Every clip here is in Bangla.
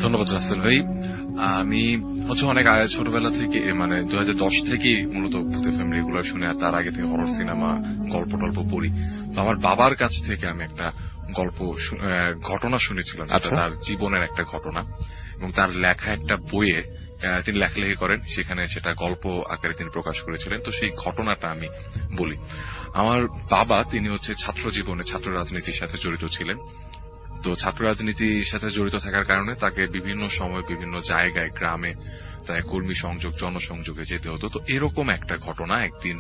ধন্যবাদ রাসেল ভাই। আমি হচ্ছে অনেক আগে ছোটবেলা থেকে মানে 2010 থেকেই মূলত ভূতের ফিল্ম রেগুলার শুনে, আর তার আগে থেকে হরর সিনেমা গল্প টল্প পড়ি। তো আমার বাবার কাছ থেকে আমি একটা গল্প ঘটনা শুনেছিলাম, যেটা তার জীবনের একটা ঘটনা, এবং তার লেখা একটা বইয়ে তিনি লেখালেখি করেন, সেখানে সেটা গল্প আকারে তিনি প্রকাশ করেছিলেন। তো সেই ঘটনাটা আমি বলি। আমার বাবা তিনি হচ্ছে ছাত্র জীবনে ছাত্র রাজনীতির সাথে জড়িত ছিলেন। তো ছাত্র রাজনীতির সাথে জড়িত থাকার কারণে তাকে বিভিন্ন সময় বিভিন্ন জায়গায় গ্রামে তাই কর্মী সংযোগ জনসংযোগে যেতে হতো। তো এরকম একটা ঘটনা, একদিন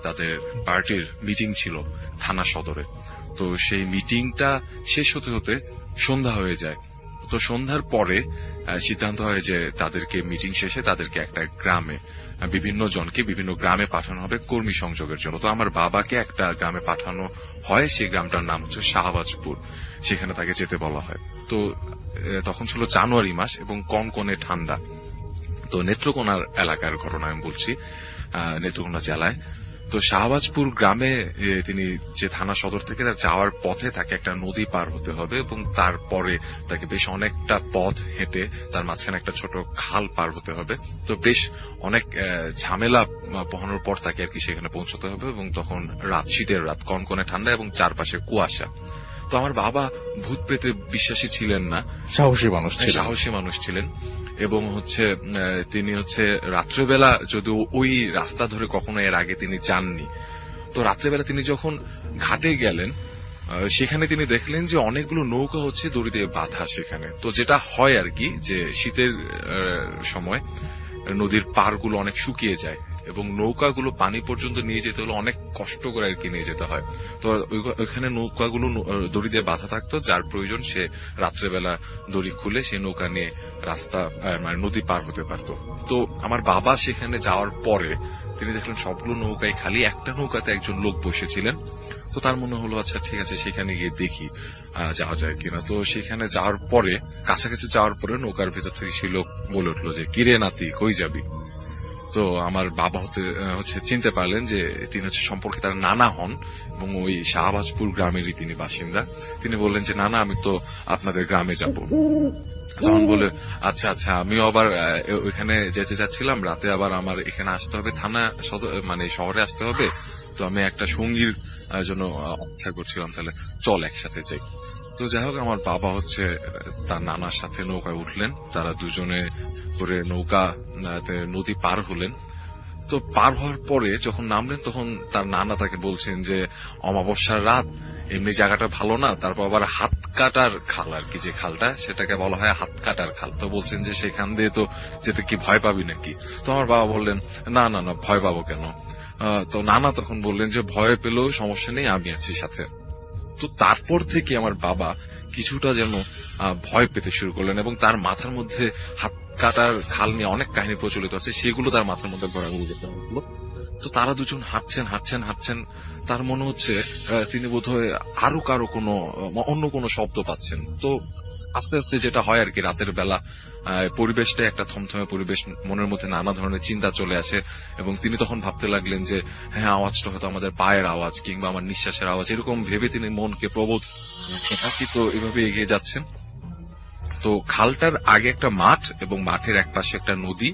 তাদের পার্টির মিটিং ছিল থানা সদরে। তো সেই মিটিংটা শেষ হতে হতে সন্ধ্যা হয়ে যায়। তো সন্ধ্যার পরে সিদ্ধান্ত হয় যে তাদেরকে মিটিং শেষে তাদেরকে একটা গ্রামে বিভিন্ন জনকে বিভিন্ন গ্রামে পাঠানো হবে কর্মী সংযোগের জন্য। তো আমার বাবাকে একটা গ্রামে পাঠানো হয়, সেই গ্রামটার নাম হচ্ছে শাহবাজপুর। সেখানে তাকে যেতে বলা হয়। তো তখন ছিল জানুয়ারি মাস এবং কনকনে ঠান্ডা। তো নেত্রকোনার এলাকার ঘটনা আমি বলছি, নেত্রকোনা জেলায়। তো শাহবাজপুর গ্রামে তিনি যে থানা সদর থেকে যাওয়ার পথে তাকে একটা নদী পার হতে হবে, এবং তারপরে তাকে বেশ অনেকটা পথ হেঁটে তার মাঝখানে একটা ছোট খাল পার হতে হবে। তো বেশ অনেক ঝামেলা পোহানোর পর তাকে আর কি সেখানে পৌঁছতে হবে, এবং তখন রাত, শীতের রাত, কনকনে ঠান্ডা এবং চারপাশে কুয়াশা। তো আমার বাবা ভূত প্রেতে বিশ্বাসী ছিলেন না, সাহসী মানুষ ছিলেন। এবং হচ্ছে তিনি হচ্ছে রাত্রেবেলা, যদিও ওই রাস্তা ধরে কখনো এর আগে তিনি যাননি, তো রাত্রেবেলা তিনি যখন ঘাটে গেলেন সেখানে তিনি দেখলেন যে অনেকগুলো নৌকা হচ্ছে দড়ি দিয়ে বাঁধা সেখানে। তো যেটা হয় আর কি, যে শীতের সময় নদীর পাড়গুলো অনেক শুকিয়ে যায় এবং নৌকাগুলো পানি পর্যন্ত নিয়ে যেতে হলে অনেক কষ্ট করে আর কি নিয়ে যেতে হয়। তো ওইখানে নৌকাগুলো দড়ি দিয়ে বাঁধা থাকতো, যার প্রয়োজন সে রাত্রেবেলা দড়ি খুলে সে নৌকা নিয়ে রাস্তা মানে নদী পার হতে পারত। তো আমার বাবা সেখানে যাওয়ার পরে তিনি দেখলেন সবগুলো নৌকায় খালি, একটা নৌকাতে একজন লোক বসেছিলেন। তো তার মনে হলো আচ্ছা ঠিক আছে, সেখানে গিয়ে দেখি যাওয়া যায় কিনা। তো সেখানে যাওয়ার পরে, কাছাকাছি যাওয়ার পরে নৌকার ভেতর থেকে সেই লোক বলে উঠলো যে কিরে নাতি, কই যাবি? তো আমার বাবা হচ্ছে চিনতে পারলেন যে তিনি হচ্ছে সম্পর্কে তার নানা হন এবং ওই শাহবাজপুর গ্রামেরই তিনি বাসিন্দা। তিনি বললেন যে নানা, আমি তো আপনাদের গ্রামে যাব। তখন বলে আচ্ছা আচ্ছা, আমিও আবার ওইখানে যেতে চাচ্ছিলাম, রাতে আবার আমার এখানে আসতে হবে, থানা মানে শহরে আসতে হবে। তো আমি একটা সঙ্গীর জন্য অপেক্ষা করছিলাম, তাহলে চল একসাথে যাই। তো যাই হোক, আমার বাবা হচ্ছে তার নানার সাথে নৌকায় উঠলেন। তারা দুজনে করে নৌকা নদী পার হলেন। তো পার হওয়ার পরে যখন নামলেন, তখন তার নানা তাকে বলছেন যে অমাবস্যার রাত, এমনি জায়গাটা ভালো না, তারপর আবার হাত কাটার খাল আর কি, যে খালটা সেটাকে বলা হয় হাত কাটার খাল। তো বলছেন যে সেখান দিয়ে তো যেতে কি ভয় পাবি নাকি? তো আমার বাবা বললেন না না না, ভয় পাবো কেন? তো নানা তখন বললেন যে ভয় পেলেও সমস্যা নেই, আমি আছি সাথে। তো তারপর থেকে আমার বাবা কিছুটা যেন ভয় পেতে শুরু করলেন, এবং তার মাথার মধ্যে হাত কাটার খাল নিয়ে অনেক কাহিনী প্রচলিত আছে, সেগুলো তার মাথার মধ্যে ঘোরাঘুরি যেতে লাগলো। তো তারা দুজন হাঁটছেন, তার মনে হচ্ছে তিনি বোধহয় আরো কারো অন্য কোনো শব্দ পাচ্ছেন। তো আস্তে আস্তে যেটা হয় আর কি, রাতের বেলা পরিবেশটা একটা থমথমে পরিবেশ, মনের মধ্যে নানা ধরনের চিন্তা চলে আসে, এবং তিনি তখন ভাবতে লাগলেন যে হ্যাঁ, আওয়াজটা হয়তো আমাদের পায়ের আওয়াজ কিংবা আমার নিঃশ্বাসের আওয়াজ, এরকম ভেবে তিনি মনকে প্রবোধ তো এভাবে এগিয়ে যাচ্ছেন। তো খালটার আগে একটা মাঠ, এবং মাঠের এক পাশে একটা নদী,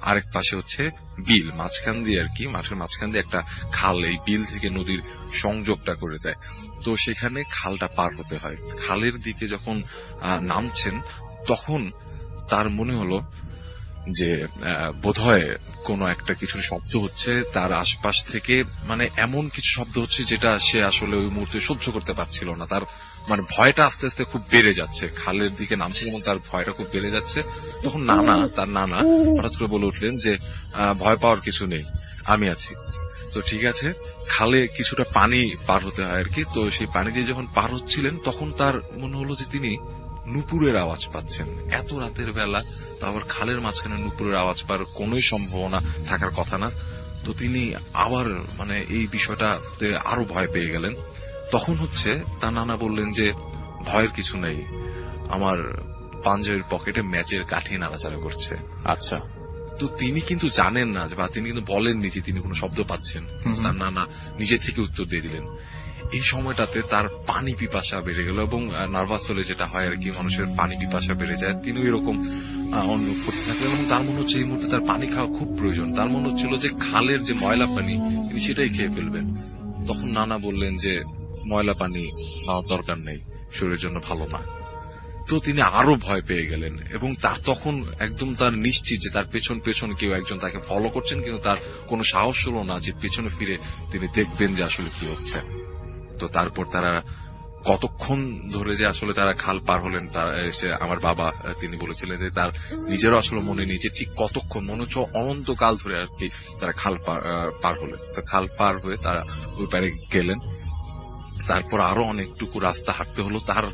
আরেক পাশে হচ্ছে বিল, মাঝখান দিয়ে আর কি, মাঠের মাঝখান দিয়ে একটা খাল এই বিল থেকে নদীর সংযোগটা করে দেয়। তো সেখানে খালটা পার হতে হয়। খালের দিকে যখন নামছেন, তখন তার মনে হলো যে বোধহয় কোনো একটা কিছুর শব্দ হচ্ছে তার আশপাশ থেকে, মানে এমন কিছু শব্দ হচ্ছে যেটা সে আসলে ওই মুহূর্তে সহ্য করতে পারছিল না। তার মানে ভয়টা আস্তে আস্তে খুব বেড়ে যাচ্ছে, খালের দিকে নামছে এবং তার ভয়টা খুব বেড়ে যাচ্ছে। তখন তার নানা হঠাৎ করে বলে উঠলেন যে ভয় পাওয়ার কিছু নেই, আমি আছি। তো ঠিক আছে, খালে কিছুটা পানি পার হতে হয় আর কি। তো সেই পানি দিয়ে যখন পার হচ্ছিলেন, তখন তার মনে হলো যে তিনি নুপুরের আওয়াজ পাচ্ছেন। এত রাতের বেলা, তো আবার খালের মাঝখানে নুপুরের আওয়াজ পাওয়ার কোন সম্ভাবনা থাকার কথা না। তো তিনি আবার মানে এই বিষয়টাতে আরো ভয় পেয়ে গেলেন। তখন হচ্ছে তার নানা বললেন যে ভয়ের কিছু নেই, আমার পাঞ্জাবির পকেটে ম্যাচের কাঠি নাড়াচাড়া করছে। আচ্ছা। তো তিনি কিন্তু জানেন না, বা তিনি কিন্তু বলেননি যে তিনি কোনো শব্দ পাচ্ছেন। তার নানা নিজে থেকে উত্তর দিয়ে দিলেন, এই সময়টাতে তার পানি পিপাসা বেড়ে গেল এবং নার্ভাস হলে যেটা হয় আর কি, মানুষের পানি পিপাসা বেড়ে যায়। তিনি এরকম অনুভব করতে থাকলেন এবং তার মনে হচ্ছে এই মুহূর্তে তার পানি খাওয়া খুব প্রয়োজন। তার মনে হচ্ছিল যে খালের যে ময়লা পানি তিনি সেটাই খেয়ে ফেলবেন। তখন নানা বললেন যে ময়লা পানি খাওয়ার দরকার নেই, শরীরের জন্য ভালো না। তো তিনি আরো ভয় পেয়ে গেলেন এবং তার তখন একদম তার নিশ্চিত যে তার পেছন পেছন কেউ একজন তাকে ফলো করছেন, কিন্তু তার কোনো সাহস হলো না যে পেছনে ফিরে তিনি দেখবেন যে আসলে কি হচ্ছে। তো তারপর তারা কতক্ষণ ধরে যে আসলে তারা খাল পার হলেন, আমার বাবা তিনি বলেছিলেন যে তার নিজেরও আসলে মনে নেই যে ঠিক কতক্ষণ, মনে হচ্ছে অনন্তকাল ধরে আর কি তারা খাল পার হলেন। তো খাল পার হয়ে তারা ওই পারে গেলেন। তারপর আরো অনেকটুকু রাস্তা হাঁটতে হলো। তার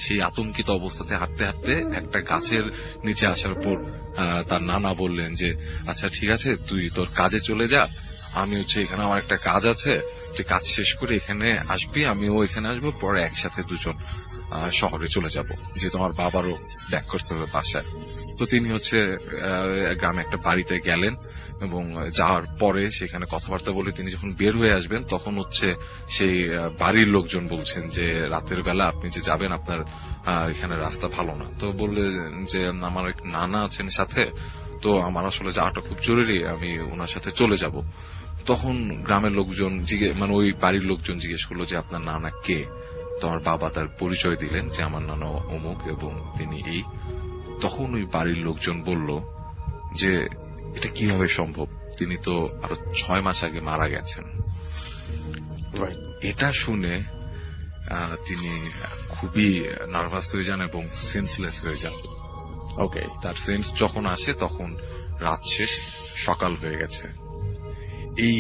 সেই আতঙ্কিত অবস্থাতে হাঁটতে হাঁটতে একটা গাছের নিচে আসার পর তার নানা বললেন যে আচ্ছা ঠিক আছে, তুই তোর কাজে চলে যা, আমি এখানে আমার একটা কাজ আছে, তুই কাজ শেষ করে এখানে আসবি, আমিও এখানে আসবো, পরে একসাথে দুজন শহরে চলে যাব, যেহেতু আমার বাবারও ব্যাক করতে হবে বাসায়। তো তিনি গ্রামে একটা বাড়িতে গেলেন এবং যাওয়ার পরে সেখানে কথাবার্তা বলে তিনি যখন বের হয়ে আসবেন তখন সেই বাড়ির লোকজন বলছেন যে রাতের বেলা আপনি যে যাবেন আপনার এখানে রাস্তা ভালো না। তো বললেন যে আমার এক নানা আছেন সাথে, তো আমার আসলে যাওয়াটা খুব জরুরি, আমি ওনার সাথে চলে যাব। তখন গ্রামের লোকজন মানে ওই বাড়ির লোকজন জিজ্ঞেস করলো যে আপনার নানা কে? তো আমার বাবা তার পরিচয় দিলেন যে আমার নানা অমুক এবং তিনি এই। তখন ওই বাড়ির লোকজন বলল যে এটা কিভাবে সম্ভব, তিনি তো আরো 6 মাস আগে মারা গেছেন। এটা শুনে তিনি খুবই নার্ভাস হয়ে যান এবং সেন্সলেস হয়ে যান। ওকে, তার সেন্স যখন আসে তখন রাত শেষ, সকাল হয়ে গেছে। এই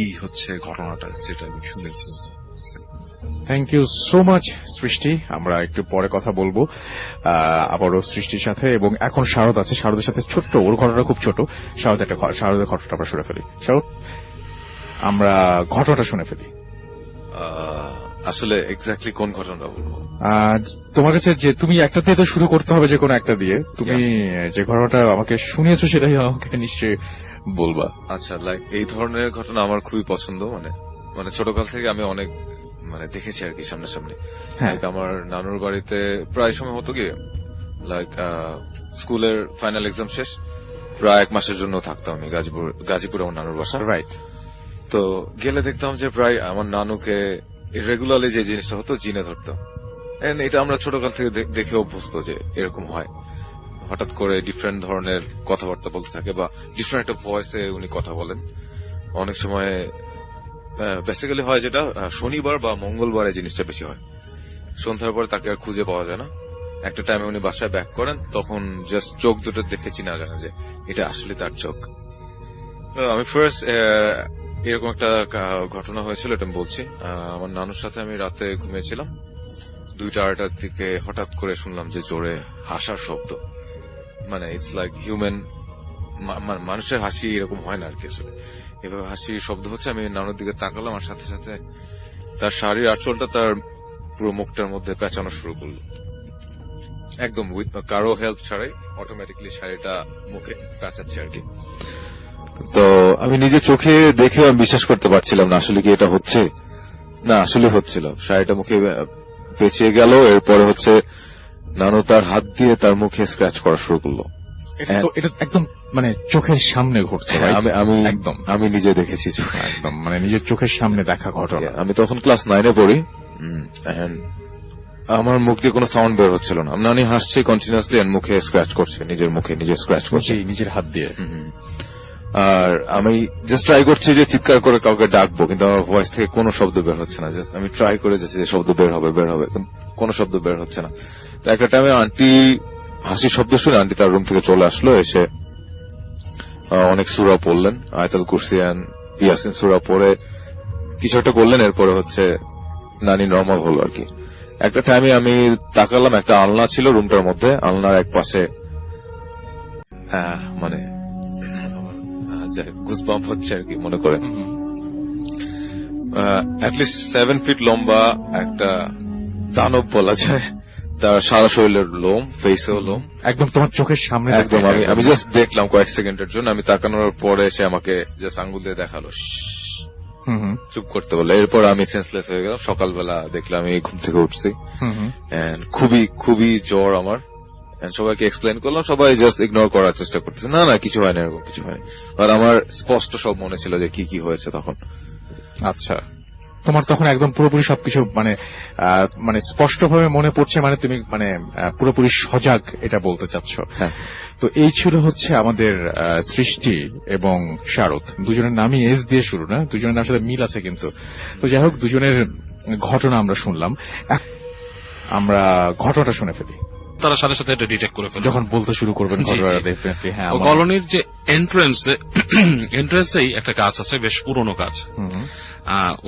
ঘটনাটা যেটা আমি শুনেছি। থ্যাংক ইউ সো মাচ সৃষ্টি। আমরা একটু পরে কথা বলবো আবারও সৃষ্টির সাথে, এবং এখন শারদ আছে, শারদের সাথে ছোট্ট, ওর ঘটনা খুব ছোট, শারদের ঘটনাটা আমরা শুনে ফেলি। শারদ, আমরা ঘটনাটা শুনে ফেলি। আসলে এক্স্যাক্টলি কোন ঘটনাটা বলবো তোমার কাছে, যে তুমি একটা দিয়ে তো শুরু করতে হবে, যে কোনো একটা দিয়ে তুমি যে ঘটনাটা আমাকে শুনিয়েছো সেটাই আমাকে নিশ্চয়ই বলবা। আচ্ছা, লাইক এই ধরনের ঘটনা আমার খুবই পছন্দ, মানে ছোটকাল থেকে আমি অনেক দেখেছি আর কি সামনাসামনি। আমার নানুর বাড়িতে প্রায় সময় হতো কি, লাইক স্কুলের ফাইনাল এক্সাম শেষ, প্রায় 1 মাসের জন্য থাকতাম আমি গাজীপুরে আমার নানুর বাসা। রাইট। তো গেলে দেখতাম যে প্রায় আমার নানুকে রেগুলারলি যে জিনিসটা হতো, জিনে ধরতো। এটা আমরা ছোটকাল থেকে দেখে অভ্যস্ত যে এরকম হয়। হঠাৎ করে ডিফারেন্ট ধরনের কথাবার্তা বলতে থাকে বা ডিফারেন্ট একটা ভয়েসে উনি কথা বলেন। অনেক সময় বেসিক্যালি হয় যেটা শনিবার বা মঙ্গলবারে জিনিসটা বেশি হয়। সন্ধ্যার পরে তাকে আর খুঁজে পাওয়া যায় না। একটা টাইমে উনি বাসায় ব্যাক করেন, তখন জাস্ট চোখ দুটো দেখে চিনা যায় যে এটা আসলে তার চোখ। আমি ফার্স্ট এরকম একটা ঘটনা হয়েছিল, এটা আমি বলছি। আমার নানুর সাথে আমি রাতে ঘুমিয়েছিলাম, 2টা-2:30টার দিকে হঠাৎ করে শুনলাম যে জোরে হাসার শব্দ। মানে ইটস লাইক হিউম্যান, মানুষের হাসি এরকম হয় না আর কি, আসলে এভাবে হাসির শব্দ হচ্ছে। আমি নানুর দিকে তাকালাম, আর সাথে সাথে তার শাড়ির আঁচলটা তার পুরো মুখটার মধ্যে পেঁচানো শুরু করলো, একদম কারো হেল্প ছাড়াই অটোমেটিক্যালি শাড়িটা মুখে পেঁচাচ্ছে আর কি। তো আমি নিজে চোখে দেখে আমি বিশ্বাস করতে পারছিলাম না আসলে কি এটা হচ্ছে। না, আসলে হচ্ছিল, শাড়িটা মুখে পেঁচিয়ে গেল। এরপরে নানু তার হাত দিয়ে তার মুখে স্ক্র্যাচ করা শুরু করলো। এটা একদম মানে চোখের সামনে ঘটছে। আমি নিজে দেখেছি, একদম মানে নিজের চোখের সামনে দেখা ঘটনা। আমি তখন ক্লাস 9-এ পড়ি। আমার মুখ দিয়ে কোনো সাউন্ড বের হচ্ছিল না। নানি হাসছে কন্টিনিউয়াসলি, মুখে স্ক্র্যাচ করছে, নিজের মুখে নিজে স্ক্র্যাচ করছে নিজের হাত দিয়ে। আর আমি জাস্ট ট্রাই করছি যে চিৎকার করে কাউকে ডাকবো, কিন্তু আমার ভয়েস থেকে কোনো শব্দ বের হচ্ছে না। জাস্ট আমি ট্রাই করে যাচ্ছি যে শব্দ বের হবে, কোনো শব্দ বের হচ্ছে না। তো একটা টাইমে আন্টি হাসির শব্দ শুনে আন্টি তার রুম থেকে চলে আসলো, এসে অনেক সূরা পড়লেন, আয়াতুল কুরসি এন্ড ইয়াসিন সূরা পড়ে কিছু একটা করলেন। এরপরে নানি নরমাল হলো আর কি। একটা টাইমে আমি তাকালাম, একটা আলনা ছিল রুমটার মধ্যে, আলনার এক পাশে মানে গুজবাম্প হচ্ছে আর কি, মনে করে অ্যাটলিস্ট 7 ফিট লম্বা একটা দানব বলা যায়। তার সারা শরীরের লোম, ফেসেও লোম, একদম তোমার চোখের সামনে। একদম আমি জাস্ট দেখলাম কয়েক সেকেন্ডের জন্য। আমি তাকানোর পরে সে আমাকে জাস্ট আঙ্গুল দিয়ে দেখালো, চুপ করতে বললো। এরপর আমি সেন্সলেস হয়ে গেলাম। সকালবেলা দেখলাম আমি ঘুম থেকে উঠছি, And খুবই খুবই জ্বর আমার। And সবাইকে এক্সপ্লেন করলাম, সবাই জাস্ট ইগনোর করার চেষ্টা করতেছে, না না কিছু হয় না, এরকম কিছু হয়নি। আর আমার স্পষ্ট সব মনে ছিল যে কি কি হয়েছে তখন। আচ্ছা, তোমার তখন একদম পুরোপুরি সবকিছু মানে মানে স্পষ্টভাবে মনে পড়ছে, মানে তুমি মানে পুরোপুরি সজাগ, এটা বলতে চাচ্ছ। হ্যাঁ। তো এই ছিল হচ্ছে আমাদের সৃষ্টি এবং শারদ, দুজনের নামই এস দিয়ে শুরু, না? দুজনের নামের সাথে মিল আছে কিন্তু। তো যাই হোক, দুজনের ঘটনা আমরা শুনলাম, আমরা ঘটনাটা শুনে ফেলি। তারা সাথে সাথে এটা ডিটেক্ট করে ফেলে যখন বলতে শুরু করবেন জি, ঘটনাটা, জি। ডেফিনেটলি। হ্যাঁ, কলোনির যে এন্ট্রেন্সেই একটা গাছ আছে, বেশ পুরনো গাছ।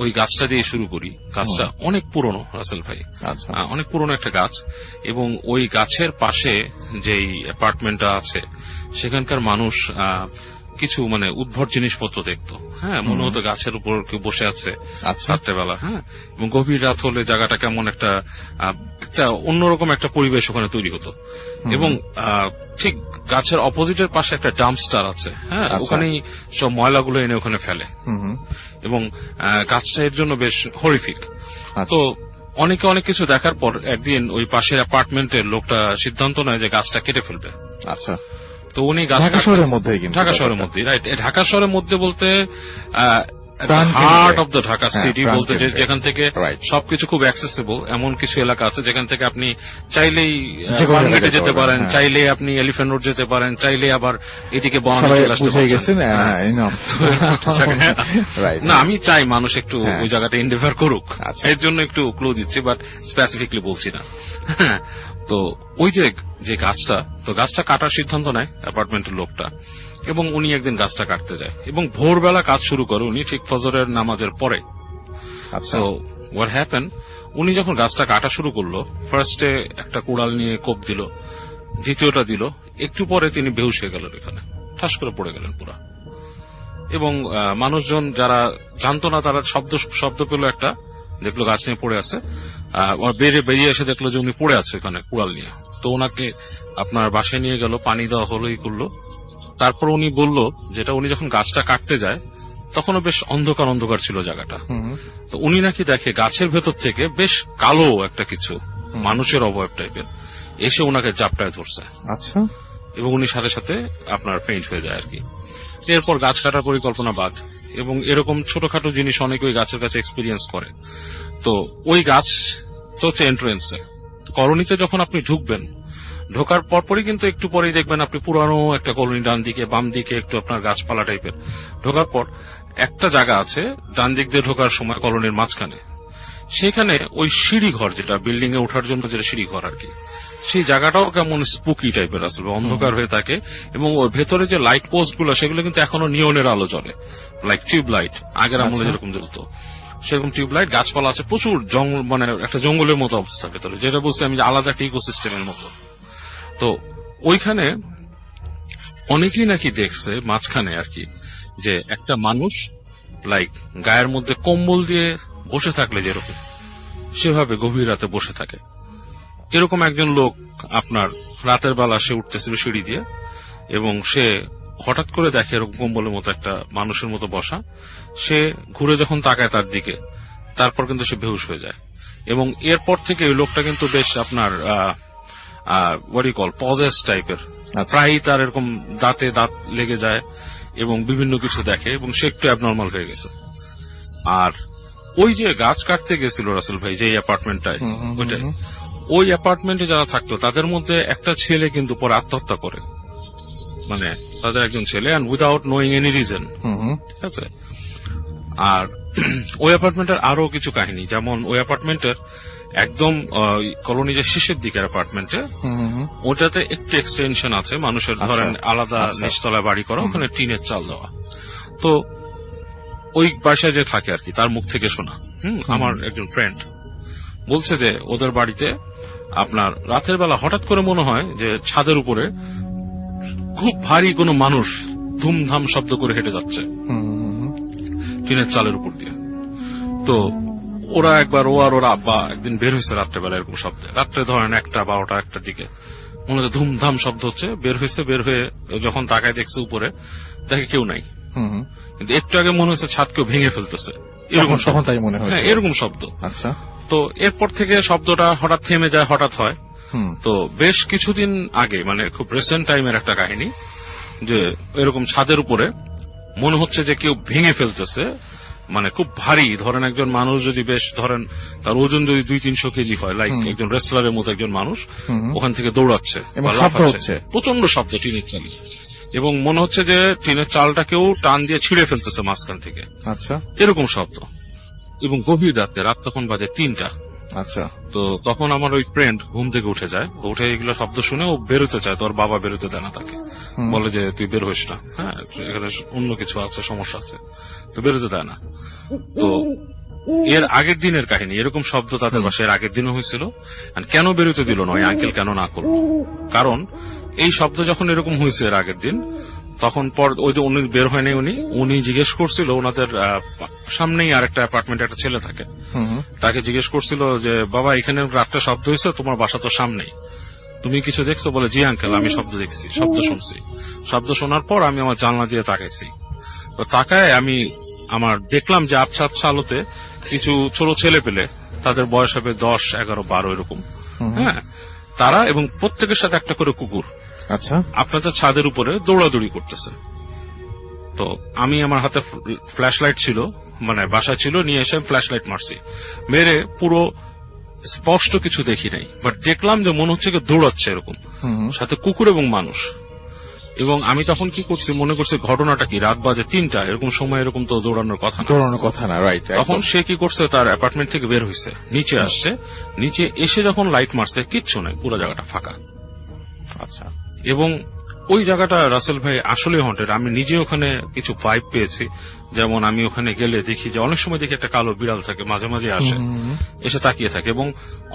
ওই গাছটা দিয়ে শুরু করি। গাছটা অনেক পুরনো রাসেল ভাই, আচ্ছা, অনেক পুরনো একটা গাছ। এবং ওই গাছের পাশে যেই অ্যাপার্টমেন্টটা আছে, সেখানকার মানুষ কিছু মানে উদ্ভট জিনিসপত্র দেখতো। হ্যাঁ, মনে হতো গাছের উপর কেউ বসে আছে আচ্ছা, রাত্রেবেলা। হ্যাঁ, এবং গভীর রাত হলে জায়গাটা কেমন একটা অন্যরকম একটা পরিবেশ ওখানে তৈরি হতো। এবং ঠিক গাছের অপোজিটের পাশে একটা ডাম্পস্টার আছে। হ্যাঁ, আচ্ছা। ওখানেই সব ময়লাগুলো এনে ওখানে ফেলে। এবং গাছটা এর জন্য বেশ হরিফিক। তো অনেকে অনেক কিছু দেখার পর একদিন ওই পাশের অ্যাপার্টমেন্টের লোকটা সিদ্ধান্ত নেয় যে গাছটা কেটে ফেলবে। আচ্ছা। তো উনি ঢাকা শহরের মধ্যেই, কিন্তু ঢাকা শহরের মধ্যে, রাইট। ঢাকা শহরের মধ্যে বলতে প্রাণকেন্দ্রে। হার্ট অফ দ্য ঢাকা হ্যাঁ, সিটি বলতে, প্রাণকেন্দ্রে। যেখান থেকে Right. সবকিছু খুব অ্যাক্সেসিবল। এমন কিছু এলাকা আছে যেখান থেকে আপনি চাইলেই যে কোনো বানগেটে এলাকায় যেতে যাওয়া পারেন, যায়, হ্যাঁ। চাইলে আপনি এলিফ্যান্ট রোড যেতে পারেন, চাইলে আবার এদিকে বনানী সবাই চলে আসতে বুঝে পারেন। গেছেন। হ্যাঁ, enough. Right. না, আমি চাই মানুষ একটু হ্যাঁ। ওই জায়গাটা ইন্ডিফার করুক, আচ্ছা। এর জন্য একটু ক্লু দিচ্ছি, বাট স্পেসিফিকলি বলছি না। হ্যাঁ, তো ওই যে গাছটা, তো গাছটা কাটার সিদ্ধান্ত নেয় অ্যাপার্টমেন্টের লোকটা, এবং উনি একদিন গাছটা কাটতে যায় এবং ভোরবেলা কাজ শুরু করে উনি, ঠিক ফজরের নামাজের পরে। আচ্ছা, তো হোয়াট হ্যাপেন, উনি যখন গাছটা কাটা শুরু করলো, ফার্স্টে একটা কুড়াল নিয়ে কোপ দিল, দ্বিতীয়টা দিল, একটু পরে তিনি বেহুশ হয়ে গেলেন, এখানে ঠাস করে পড়ে গেলেন পুরা। এবং মানুষজন যারা জানতো না, তারা শব্দ পেল একটা, দেখলো গাছ নিয়ে পড়ে আছে, বেরিয়ে এসে দেখলো যে উনি পড়ে আছে এখানে কুড়াল নিয়ে। তো ওনাকে আপনার বাসায় নিয়ে গেল, পানি দেওয়া হলো, ই করলো। তারপর উনি বলল, যেটা উনি যখন গাছটা কাটতে যায় তখনও বেশ অন্ধকার অন্ধকার ছিল জায়গাটা। তো উনি নাকি দেখে গাছের ভেতর থেকে বেশ কালো একটা কিছু, মানুষের অবয়ব টাইপের, এসে ওনাকে জাপটায় ধরছে। আচ্ছা। এবং উনি সাথে সাথে আপনার ফেইন্ট হয়ে যায় আর কি। এরপর গাছ কাটার পরিকল্পনা বাদ, এবং এরকম ছোটখাটো জিনিস অনেকে ওই গাছের কাছে এক্সপিরিয়েন্স করে। তো ওই গাছ তো হচ্ছে এন্ট্রেন্সে, কলোনিতে যখন আপনি ঢুকবেন, ঢোকার পরপরই কিন্তু একটু পরেই দেখবেন আপনি পুরানো একটা কলোনি, ডান দিকে বাম দিকে একটু আপনার গাছপালা টাইপের। ঢোকার পর একটা জায়গা আছে ডান দিক দিয়ে ঢোকার সময় কলোনির মাঝখানে, সেখানে ওই সিঁড়ি ঘর, যেটা বিল্ডিং এ ওঠার জন্য যেটা সিঁড়ি ঘর আর কি, সেই জায়গাটাও কেমন স্পুকি টাইপের আসলে, অন্ধকার হয়ে থাকে। এবং ওর ভেতরে যে লাইট পোস্ট গুলো, সেগুলো কিন্তু এখনো নিয়নের আলো জ্বলে, লাইক টিউব লাইট, আগের আমলে যেরকম জ্বলতো সেরকম টিউব লাইট। গাছপালা আছে প্রচুর, জঙ্গল, মানে একটা জঙ্গলের মতো অবস্থা ভেতরে, যেটা বলছি আমি আলাদা একটা ইকোসিস্টেমের মতো। তো ওইখানে অনেকেই নাকি দেখছে মাঝখানে আর কি, যে একটা মানুষ লাইক গায়ের মধ্যে কম্বল দিয়ে বসে থাকলে যেরকম, সেভাবে গভীর রাতে বসে থাকে। এরকম একজন লোক আপনার রাতের বেলা সে উঠতেছিল সিঁড়ি দিয়ে, এবং সে হঠাৎ করে দেখে এরকম কম্বলের মতো একটা মানুষের মতো বসা। সে ঘুরে যখন তাকায় তার দিকে, তারপর কিন্তু সে বেহুশ হয়ে যায়। এবং এরপর থেকে ওই লোকটা কিন্তু বেশ আপনার পজেস টাইপের, প্রায়ই তার এরকম দাঁতে দাঁত লেগে যায় এবং বিভিন্ন কিছু দেখে, এবং সে একটু অ্যাবনর্মাল হয়ে গেছে। আর ওই যে গাছ কাটতে গেছিল রাসেল ভাই, যে অ্যাপার্টমেন্টটায়, ওইটাই, ওই অ্যাপার্টমেন্টে যারা থাকতো তাদের মধ্যে একটা ছেলে কিন্তু পরে আত্মহত্যা করে, মানে তাদের একজন ছেলে, and without knowing any reason. ঠিক আছে। আর ওই অ্যাপার্টমেন্টের আরো কিছু কাহিনী, যেমন ওই অ্যাপার্টমেন্টের একদম কলোনি যে শেষের দিকের অ্যাপার্টমেন্টে, ওটাতে একটু এক্সটেনশন আছে মানুষের, ধরেন আলাদা নিচতলায় বাড়ি করা, ওখানে টিনের চাল দেওয়া। তো ওই বাসায় যে থাকে আর কি, তার মুখ থেকে শোনা, আমার একজন ফ্রেন্ড বলছে যে ওদের বাড়িতে আপনার রাতের বেলা হঠাৎ করে মনে হয় যে ছাদের উপরে খুব ভারী কোনো মানুষ ধুমধাম শব্দ করে হেঁটে যাচ্ছে টিনের চালের উপর দিয়ে। তো ওরা একবার, ও আর ওর আব্বা একদিন বের হয়েছে রাত্রেবেলা এরকম শব্দে, রাত্রে ধরেন 1টা 12টার দিকে, মনে হচ্ছে ধুমধাম শব্দ হচ্ছে, বের হয়েছে, বের হয়ে যখন তাকায় দেখছে উপরে, দেখে কেউ নাই। কিন্তু একটু আগে মনে হচ্ছে ছাদ কেউ ভেঙে ফেলতেছে, এরকম তখন তাই মনে হয় হ্যাঁ এরকম শব্দ। আচ্ছা। তো এরপর থেকে শব্দটা হঠাৎ থেমে যায়, হঠাৎ হয়। হুম। তো বেশ কিছুদিন আগে মানে খুব রিসেন্ট টাইমের একটা কাহিনী, যে এরকম ছাদের উপরে মনে হচ্ছে যে কেউ ভেঙে ফেলতেছে, মানে খুব ভারী, ধরেন একজন মানুষ যদি বেশ ধরেন তার ওজন যদি 200-300 কেজি হয়, লাইক একজন রেসলারের মতো একজন মানুষ ওখান থেকে দৌড়াচ্ছে এবং বা শব্দ লাফাচ্ছে, হচ্ছে, প্রচন্ড শব্দ টিনের চাল, এবং মনে হচ্ছে যে টিনের চালটাকেও টান দিয়ে ছিঁড়ে ফেলতেছে মাঝখান থেকে, আচ্ছা এরকম শব্দ। এবং গভীর রাতে, রাত তখন বাজে 3টা। আচ্ছা। তো তখন আমার ওই ফ্রেন্ড ঘুম থেকে উঠে যায়, উঠে এগুলো শব্দ শুনে ও বেরোতে চায়, তোর বাবা বেরোতে দেয় না তাকে, বলে যে তুই বের হইস না, হ্যাঁ এখানে অন্য কিছু আছে, সমস্যা আছে, তো বেরোতে দেয় না। তো এর আগের দিনের কাহিনী, এরকম শব্দ তাদের বাসায় এর আগের দিনও হয়েছিল। আর কেন বেরোতে দিল না ওই আঙ্কেল, কেন না করলো, কারণ এই শব্দ যখন এরকম হয়েছে এর আগের দিন, তখন পর ওই যে উনি বের হয়নি, উনি জিজ্ঞেস করছিল ওনাদের সামনেই আর একটা অ্যাপার্টমেন্টে একটা ছেলে থাকে, তাকে জিজ্ঞেস করছিল যে বাবা এখানে রাতটা শব্দ হয়েছে, তোমার বাসা তো সামনেই, তুমি কিছু দেখছো? বলে জি আঙ্কেল, আমি শব্দ দেখছি, শব্দ শুনছি। শব্দ শোনার পর আমি আমার জানলা দিয়ে তাকাইছি, তো তাকায় আমি আমার দেখলাম যে আবছা আবছা আলোতে কিছু ছোট ছেলে পেলে, তাদের বয়স হবে 10, 11, 12 এরকম, হ্যাঁ, তারা এবং প্রত্যেকের সাথে একটা করে কুকুর, আচ্ছা, আপনাদের ছাদের উপরে দৌড়াদৌড়ি করতেছে। তো আমি আমার হাতে ফ্ল্যাশ লাইট ছিল, মানে বাসা ছিল, নিয়ে এসে ফ্ল্যাশ লাইট মারছি, মেরে পুরো স্পষ্ট কিছু দেখি নাই, বাট দেখলাম যে মনে হচ্ছে দৌড়াচ্ছে এরকম, সাথে কুকুর এবং মানুষ। এবং আমি তখন কি করছি, মনে করছি ঘটনাটা কি, রাত বাজে 3টা, এরকম সময় এরকম তো দৌড়ানোর কথা না, রাইট। তখন সে কি করছে, তার অ্যাপার্টমেন্ট থেকে বের হয়েছে, নিচে আসছে, নিচে এসে যখন লাইট মারছে কিচ্ছু নাই, পুরো জায়গাটা ফাঁকা। আচ্ছা। এবং ওই জায়গাটা রাসেল ভাই আসলে হন্টেড, আমি নিজে ওখানে কিছু ভাইব পেয়েছি। যেমন আমি ওখানে গেলে দেখি যে অনেক সময় দেখি একটা কালো বিড়াল থাকে, মাঝে মাঝে আসে, এসে তাকিয়ে থাকে, এবং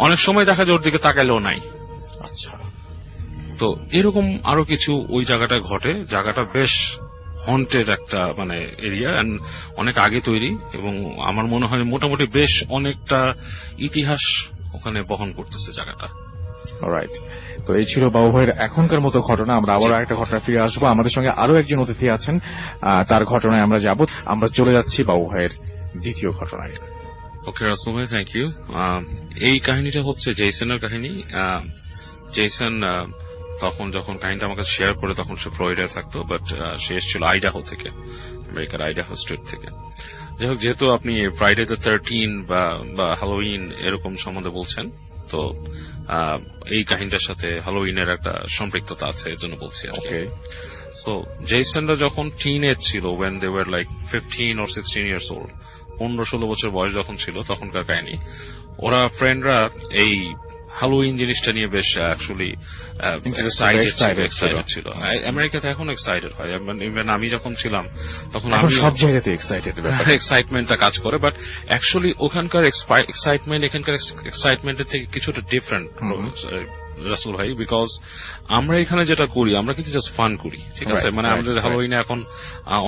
অনেক সময় দেখা যায় ওর দিকে তাকাইলেও নাই। আচ্ছা। তো এরকম আরো কিছু ওই জায়গাটায় ঘটে, জায়গাটা বেশ হন্টেড একটা মানে এরিয়া, অনেক আগে তৈরি, এবং আমার মনে হয় মোটামুটি বেশ অনেকটা ইতিহাস ওখানে বহন করতেছে জায়গাটা। রাইট। তো এই ছিল বাবু ভাইয়ের এখনকার মতো ঘটনা। আমরা আবারও একটা ঘটনা ফিরে আসবো, আমাদের সঙ্গে আরো একজন অতিথি আছেন, তার ঘটনায় আমরা যাব। আমরা চলে যাচ্ছি বাবু ভাইয়ের দ্বিতীয় ঘটনায়। ওকে রাসেল ভাই, থ্যাংক ইউ। এই কাহিনীটা হচ্ছে জেসনের কাহিনী। জেসন তখন যখন কাহিনীটা আমাকে শেয়ার করে, তখন সে ফ্লোরিডায় থাকতো, বাট সে এসেছিল আইডাহো থেকে, আমেরিকার আইডাহো স্টেট থেকে। যাই হোক, যেহেতু আপনি ফ্রাইডে দ্য 13 বা হ্যালোউইন এরকম সম্বন্ধে বলছেন, তো এই কাহিনীটার সাথে হ্যালোউইনের একটা সম্পৃক্ততা আছে, এর জন্য বলছি। সো জেসনরা যখন টিন এজ ছিল, when they were like 15 or 16 years old, 15-16 বছর বয়স যখন ছিল তখনকার কাহিনী, ওরা ফ্রেন্ডরা এই হ্যালোউইন জিনিসটা নিয়ে বেশ অ্যাকচুয়ালি এক্সাইটেড ছিল। আমেরিকাতে এখন এক্সাইটেড হয়, ইভেন আমি যখন ছিলাম তখন আমি সব জায়গাতে এক্সাইটমেন্টটা কাজ করে, বাট অ্যাকচুয়ালি ওখানকার এক্সাইটমেন্ট এখানকার এক্সাইটমেন্টের থেকে কিছুটা ডিফারেন্ট রাসেল ভাই, বিকজ আমরা এখানে যেটা করি, আমরা কিন্তু জাস্ট ফান করি, ঠিক আছে? মানে আমাদের হ্যালোউইনে এখন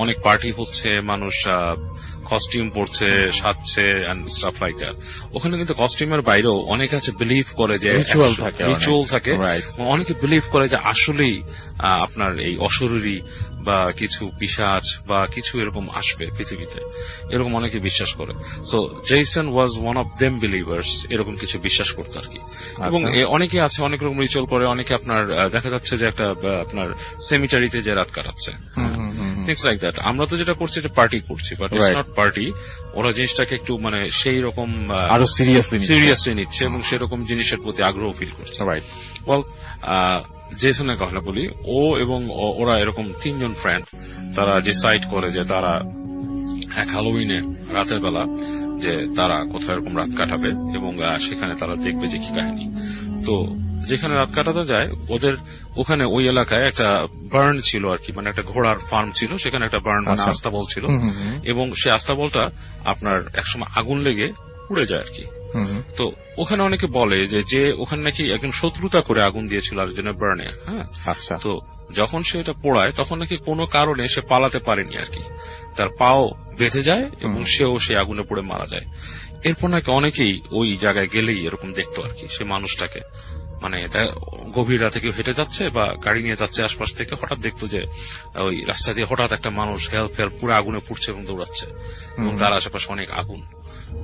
অনেক পার্টি হচ্ছে, মানুষ কস্টিউম পরছে, সাজছে এন্ড স্টাফ লাইক দ্যাট। ওখানে কিন্তু কস্টিউমের বাইরেও অনেকে আছে বিলিভ করে যে রিচুয়াল থাকে, অনেকে বিলিভ করে যে আসলেই আপনার এই অশরীরী বা কিছু পিশাচ বা কিছু এরকম আসবে পৃথিবীতে, এরকম অনেকে বিশ্বাস করে। So Jason was one of them believers, এরকম কিছু বিশ্বাস করতো আর কি। এবং অনেকে আছে অনেক রকম রিচুয়াল করে, অনেকে আপনার দেখা যাচ্ছে যে একটা আপনার সেমিটারিতে যে রাত কাটাচ্ছে, থিংস লাইক দ্যাট। আমরা তো যেটা করছি এটা পার্টি করছি, বাট ইটস নট পার্টি। ওরা জিনিসটাকে একটু মানে সেই রকম আরো সিরিয়াসলি নিচ্ছে এবং সেরকম জিনিসের প্রতি আগ্রহ ফিল করছে। ওয়েল, জেসনের কথা বলি, ও এবং ওরা এরকম 3 জন ফ্রেন্ড, তারা ডিসাইড করে যে তারা এক হ্যালোউইনে রাতের বেলা যে তারা কোথাও এরকম রাত কাটাবে, এবং সেখানে তারা দেখবে যে কি কাহিনী। তো যেখানে রাত কাটাতে যায়, ওদের ওখানে ওই এলাকায় একটা বার্ন ছিল আর কি, মানে একটা ঘোড়ার ফার্ম ছিল, সেখানে একটা বার্ন মানে আস্তাবল ছিল, এবং সেই আস্তাবলটা আপনার একসময় আগুন লেগে পুড়ে যায় আর কি। তো ওখানে অনেকে বলে যে ওখানে নাকি একজন শত্রুতা করে আগুন দিয়েছিল আরেকজনের বার্নে। হ্যাঁ, তো যখন সে এটা পোড়ায়, তখন নাকি কোনো কারণে সে পালাতে পারেনি আর কি, তার পাও বেঁধে যায় এবং সেও সে আগুনে পুড়ে মারা যায়। এরপর নাকি অনেকেই ওই জায়গায় গেলেই এরকম দেখতো আর কি, সে মানুষটাকে মানে এটা গভীর রাতে কেউ হেঁটে যাচ্ছে বা গাড়ি নিয়ে যাচ্ছে আশপাশ থেকে, হঠাৎ দেখতো যে ওই রাস্তা দিয়ে হঠাৎ একটা মানুষ হেল্প পুরো আগুনে পুড়ছে এবং দৌড়াচ্ছে, এবং তার আশেপাশে অনেক আগুন,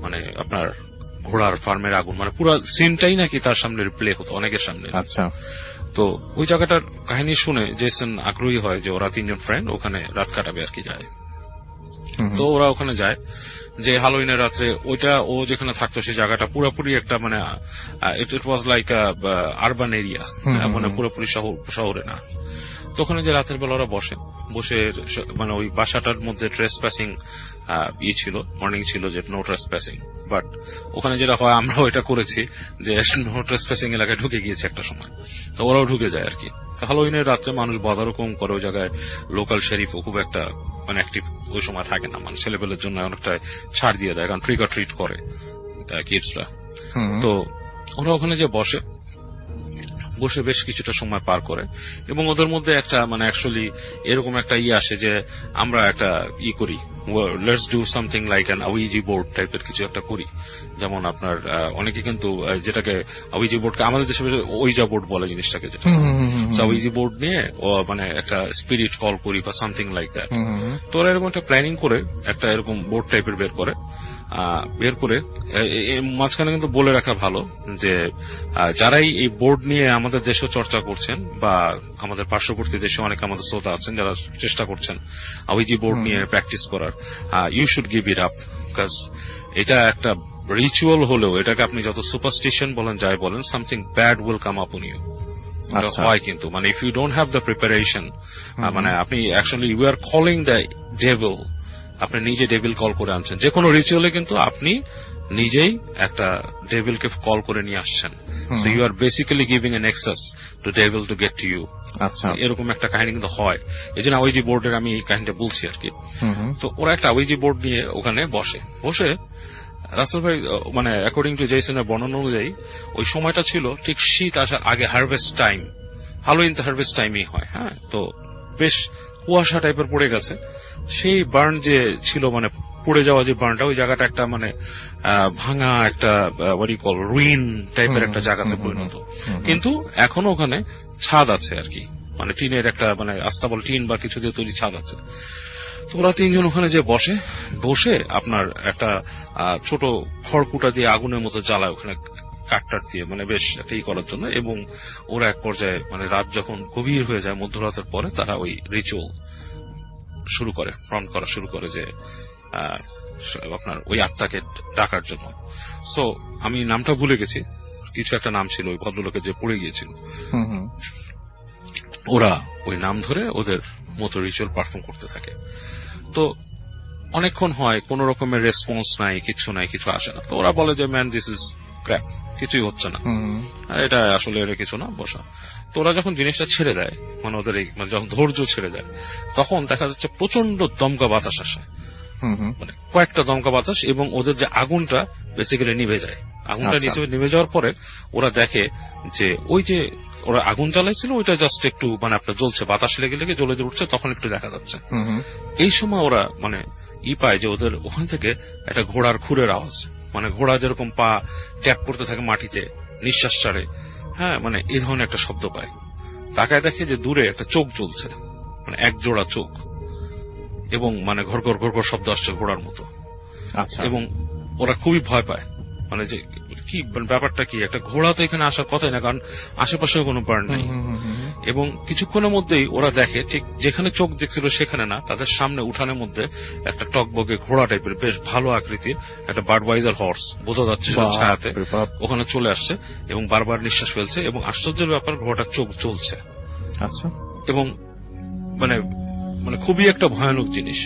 মানে আপনার ঘোড়ার ফার্মের আগুন, মানে পুরো সিনটাই নাকি তার সামনে প্লে হতো অনেকের সামনে। আচ্ছা। তো ওই জায়গাটার কাহিনী শুনে জেসন আগ্রহী হয় যে ওরা 3 জন ফ্রেন্ড ওখানে রাত কাটাবে আর কি যায়। তো ওরা ওখানে যায়, যে হ্যালোউইনের রাত্রে ওইটা ও যেখানে থাকতো সেই জায়গাটা পুরোপুরি একটা মানে ইট ওয়াজ লাইক আরবান এরিয়া, মানে পুরোপুরি শহরে না। তো ওখানে যে রাতের বেলা ওরা বসে মানে ওই বাসাটার মধ্যে ট্রেসপ্যাসিং ছিল, ওয়ার্নিং ছিল যে নো ট্রেসপ্যাসিং, বাট ওখানে যেটা হয় আমরা ওইটা করেছি যে নো ট্রেসপ্যাসিং এলাকায় ঢুকে গিয়েছে একটা সময়, তো ওরাও ঢুকে যায় আর কি। হ্যালোউইনের রাত্রে মানুষ বাধারও কম করে, ওই জায়গায় লোকাল শেরিফও খুব একটা মানে অ্যাক্টিভ ওই সময় থাকে না, মানে ছেলেপেলের জন্য অনেকটা ছাড় দিয়ে দেয়, কারণ ট্রিক অর ট্রিট করে কিডসরা। তো ওরা ওখানে যে বসে বেশ কিছুটা সময় পার করে, এবং ওদের মধ্যে একটা মানে অ্যাকচুয়ালি এরকম একটা আসে যে আমরা একটা করি, let's do something like an Ouija board টাইপের কিছু একটা করি। যেমন আপনার অনেকে কিন্তু যেটাকে আউইজি বোর্ডকে আমাদের দেশে ওইজা বোর্ড বলে জিনিসটাকে, যেটা আউইজি বোর্ড নিয়ে মানে একটা স্পিরিট কল করি বা সামথিং লাইক দ্যাট। তো ওরা এরকম একটা প্ল্যানিং করে একটা এরকম বোর্ড টাইপের বের করে মাঝখানে কিন্তু বলে রাখা ভালো যে যারাই এই বোর্ড নিয়ে আমাদের দেশেও চর্চা করছেন বা আমাদের পার্শ্ববর্তী দেশে অনেকে আমাদের শ্রোতা আছেন যারা চেষ্টা করছেন আউইজি বোর্ড নিয়ে প্র্যাকটিস করার, you should give it up, because এটা একটা রিচুয়াল হলেও এটাকে আপনি যত সুপারস্টিশন বলেন যাই বলেন, সামথিং ব্যাড উইল কাম আপন ইউ। হয় কিন্তু মানে if you don't have the preparation, মানে আপনি actually you are calling the devil, আপনি নিজে ডেভিল কল করে আনছেন। যে কোনো রিচুয়ালে কিন্তু আপনি নিজেই একটা ডেভিলকে কল করে নিয়ে আসছেন, so you are basically giving an access to devil to get to you. আচ্ছা, এরকম একটা কাহিনী কিন্তু হয়, এই জন্য আউইজি বোর্ডের আমি এই কাহিনীটা বলছি আর কি। তো ওরা একটা আউইজি বোর্ড নিয়ে ওখানে বসে রাসেল ভাই মানে অ্যাকর্ডিং টু জেসনের বর্ণনা অনুযায়ী ওই সময়টা ছিল ঠিক শীত আসার আগে, হারভেস্ট টাইম, হ্যালোউইন তো হারভেস্ট টাইমই হয়। হ্যাঁ, তো বেশ কুয়াশা টাইপের পড়ে গেছে। সেই বার্ন যে ছিল মানে পড়ে যাওয়া যে বার্নটা, ওই জায়গাটা একটা মানে ভাঙা একটা রুইন টাইপের একটা জায়গাতে পরিণত, কিন্তু এখনো ওখানে ছাদ আছে আর কি, মানে টিনের একটা মানে আস্তাবল টিন বা কিছু দিয়ে তৈরি ছাদ আছে। তো ওরা 3 জন ওখানে যে বসে আপনার একটা ছোট খড়কুটা দিয়ে আগুনের মতো জ্বালায় ওখানে কাঠটার দিয়ে, মানে বেশ একটা করার জন্য। এবং ওরা এক পর্যায়ে মানে রাত যখন গভীর হয়ে যায় মধ্যরাতের পরে, তারা ওই রিচুয়াল শুরু করে যে আপনার ওই আত্মাকে ডাকার জন্য। সো আমি নামটা ভুলে গেছি, কিছু একটা নাম ছিল ওই ভদ্রলোকের যে পড়ে গিয়েছিল। ওরা ওই নাম ধরে ওদের মতো রিচুয়াল পারফর্ম করতে থাকে। তো অনেকক্ষণ হয়, কোন রকমের রেসপন্স নাই, কিছু আসে না। তো ওরা বলে যে ম্যান দিস ইজ ক্র্যাপ, কিছুই হচ্ছে না, এটা আসলে এটা কিছু না, বসা। তো ওরা যখন জিনিসটা ছেড়ে দেয়, মানে ওদের মানে যখন ধৈর্য ছেড়ে দেয়, তখন দেখা যাচ্ছে প্রচন্ড দমকা বাতাস আসে, মানে কয়েকটা দমকা বাতাস, এবং ওদের যে আগুনটা বেসিক্যালি নিভে যায়। আগুনটা নিভে যাওয়ার পরে ওরা দেখে যে ওই যে ওরা আগুন জ্বালাইছিল ওইটা জাস্ট একটু মানে আপনার জ্বলছে, বাতাস লেগে জ্বলে উঠছে, তখন একটু দেখা যাচ্ছে। এই সময় ওরা মানে পায় যে ওদের ওখান থেকে একটা ঘোড়ার খুরের আওয়াজ, মানে ঘোড়া যেরকম পা ট্যাপ করতে থাকে মাটিতে নিঃশ্বাস ছাড়ে, হ্যাঁ, মানে এই ধরনের একটা শব্দ পায়। তাকায় দেখে যে দূরে একটা চোখ জ্বলছে, মানে এক জোড়া চোখ, এবং মানে ঘর ঘর শব্দ আসছে ঘোড়ার মতো। আচ্ছা, এবং ওরা খুবই ভয় পায়, মানে যে কি ব্যাপারটা কি, একটা ঘোড়া তো এখানে আসার কথাই না, কারণ আশেপাশে কোনো বার্ন নেই। এবং কিছুক্ষণের মধ্যেই ওরা দেখে ঠিক যেখানে চোখ দেখছিল সেখানে না, তাদের সামনে উঠানের মধ্যে একটা টকবগে ঘোড়া টাইপের বেশ ভালো আকৃতির একটা বার্ডওয়াইজার হর্স, বোঝা যাচ্ছে ছায়াতে, ওখানে চলে আসছে এবং বারবার নিঃশ্বাস ফেলছে। এবং আশ্চর্যের ব্যাপার, ঘোড়াটার চোখ জ্বলছে। আচ্ছা, এবং মানে মানে খুবই একটা ভয়ানক জিনিস।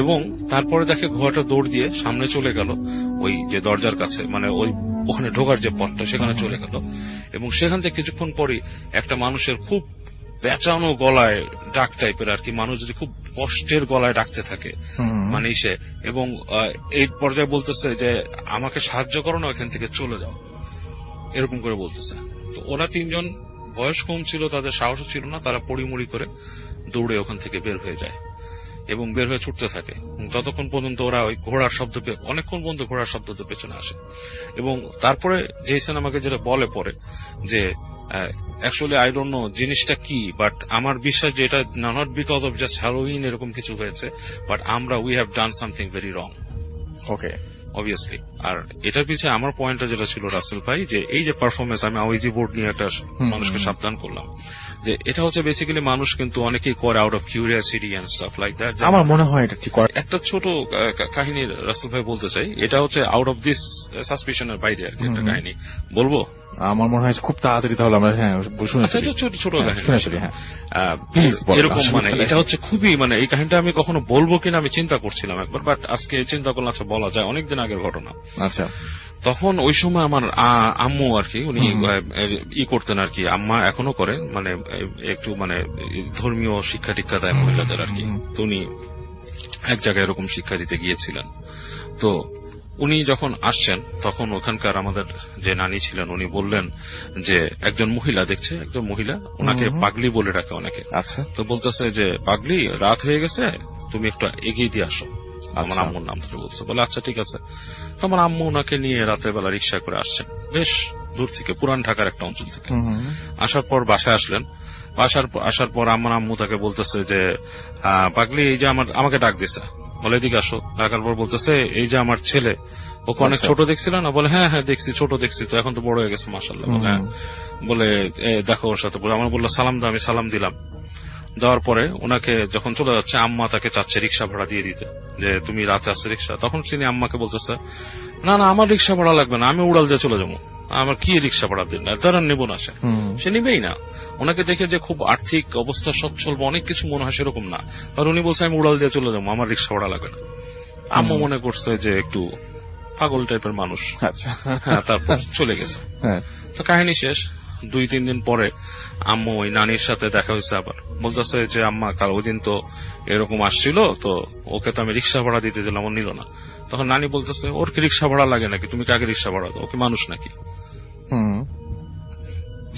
এবং তারপরে দেখে ঘোড়াটা দৌড় দিয়ে সামনে চলে গেল ওই যে দরজার কাছে, মানে ওই ওখানে ঢোকার যে পথটা সেখানে চলে গেল। এবং সেখান থেকে কিছুক্ষণ পরে একটা মানুষের খুব পেঁচানো গলায় ডাক টাইপের আর কি, মানুষ যদি খুব কষ্টের গলায় ডাকতে থাকে মানে সে, এবং এই পর্যায়ে বলতেছে যে আমাকে সাহায্য করো না, ওইখান থেকে চলে যাও, এরকম করে বলতেছে। তো ওরা 3 জন বয়স কম ছিল, তাদের সাহস ছিল না, তারা পড়িমড়ি করে দৌড়ে ওখান থেকে বের হয়ে যায়। এবং বের হয়ে ছুটতে থাকে যতক্ষণ পর্যন্ত ওরা ওই ঘোড়ার শব্দ অনেকক্ষণ পর্যন্ত ঘোড়ার শব্দ পেছনে আসে। এবং তারপরে জেসন আমাকে যেটা বলে পরে যে অ্যাকচুয়ালি আই ডোন্ট নো জিনিসটা কি, বাট আমার বিশ্বাস যে এটা not because of just Halloween এরকম কিছু হয়েছে, বাট আমরা we have done something very wrong okay, obviously. আর এটার পিছিয়ে আমার পয়েন্টটা যেটা ছিল রাসেল ভাই, যে এই যে পারফরমেন্স, আমি আওয়াইজি বোর্ড নিয়ে একটা মানুষকে সাবধান করলাম যে এটা হচ্ছে বেসিক্যালি মানুষ কিন্তু অনেকেই করে out of curiosity and stuff like that. আমার মনে হয় এটা ঠিক একটা ছোট কাহিনী রাসেল ভাই বলতে চাই, এটা হচ্ছে আউট অফ দিস সাসপিশনের বাইরে আর কি একটা কাহিনী বলবো। আমার মনে হয় খুব তাড়াতাড়ি তাহলে আমরা আচ্ছা, এটা ছোট ছোট কাহিনী শুনেছি। হ্যাঁ, এরকম মানে এটা হচ্ছে খুবই মানে এই কাহিনীটা আমি কখনো বলবো কিনা আমি চিন্তা করছিলাম একবার, বাট আজকে চিন্তা করলাম আচ্ছা বলা যায়, অনেকদিন আগের ঘটনা। আচ্ছা, তখন ওই সময় আমার আম্মু আর কি উনি করতেন আর কি, আম্মা এখনো করে, মানে একটু মানে ধর্মীয় শিক্ষা টিক্ষা দেয় মহিলাদের আর কি। তো উনি এক জায়গায় এরকম শিক্ষা দিতে গিয়েছিলেন। তো উনি যখন আসছেন তখন ওখানকার আমাদের যে নানি ছিলেন উনি বললেন যে একজন মহিলা দেখছে, একজন মহিলা ওনাকে পাগলি বলে ডাকে অনেকে। আচ্ছা, তো বলতেছে যে পাগলি রাত হয়ে গেছে, তুমি একটু এগিয়ে দিয়ে আসো। আমার আম্মুর নাম ধরে বলছে, বলে আচ্ছা ঠিক আছে। তো আমার আম্মু ওনাকে নিয়ে রাতের বেলা রিক্সা করে আসছেন বেশ দূর থেকে, পুরান ঢাকার একটা অঞ্চল থেকে। আসার পর বাসায় আসলেন, আসার পর আমার আম্মু তাকে বলতেছে যে পাগলি এই যে আমাকে ডাক দিছে, বলে এদিকে আসো। ডাকার পর বলতেছে এই যে আমার ছেলে, ওকে অনেক ছোট দেখছিল না? বলে হ্যাঁ হ্যাঁ দেখছি, ছোট দেখছি, তো এখন তো বড় হয়ে গেছে মাশাআল্লাহ। বলে হ্যাঁ, বলে দেখো ওর সাথে। বলে আমার বললো সালাম দাও, আমি সালাম দিলাম। দেওয়ার পরে ওনাকে যখন চলে যাচ্ছে আম্মা তাকে চাচ্ছে রিক্সা ভাড়া দিয়ে দিতে, যে তুমি রাতে আসছে রিক্সা। তখন তিনি আম্মাকে বলতেছে না না আমার রিক্সা ভাড়া লাগবে না, আমি উড়াল দিয়ে চলে যাবো, আমার কি রিক্সা ভাড়া দিন, তারা নেবো না। সে নিবেই না। ওনাকে দেখে যে খুব আর্থিক অবস্থা সচ্ছল বা অনেক কিছু মনে হয় সেরকম না, আর উনি বলছে আমি উড়াল দিয়ে চলে যাবো, আমার রিক্সা ভাড়া লাগবে না। আম্মু মনে করছে যে একটু পাগল টাইপের মানুষ। আচ্ছা, হ্যাঁ, তারপর চলে গেছে। তো কাহিনী শেষ। 2-3 দিন পরে আম্মু ওই নানির সাথে দেখা হয়েছে আবার, বলতেছে যে আম্মা কাল ওই দিন তো এরকম আসছিল, তো ওকে তো আমি রিক্সা ভাড়া দিতে দিলাম, ও নিল না। তখন নানি বলতেছে ওর কি রিক্সা ভাড়া লাগে নাকি, তুমি কাকে রিক্সা ভাড়া দাও, ওকে মানুষ নাকি?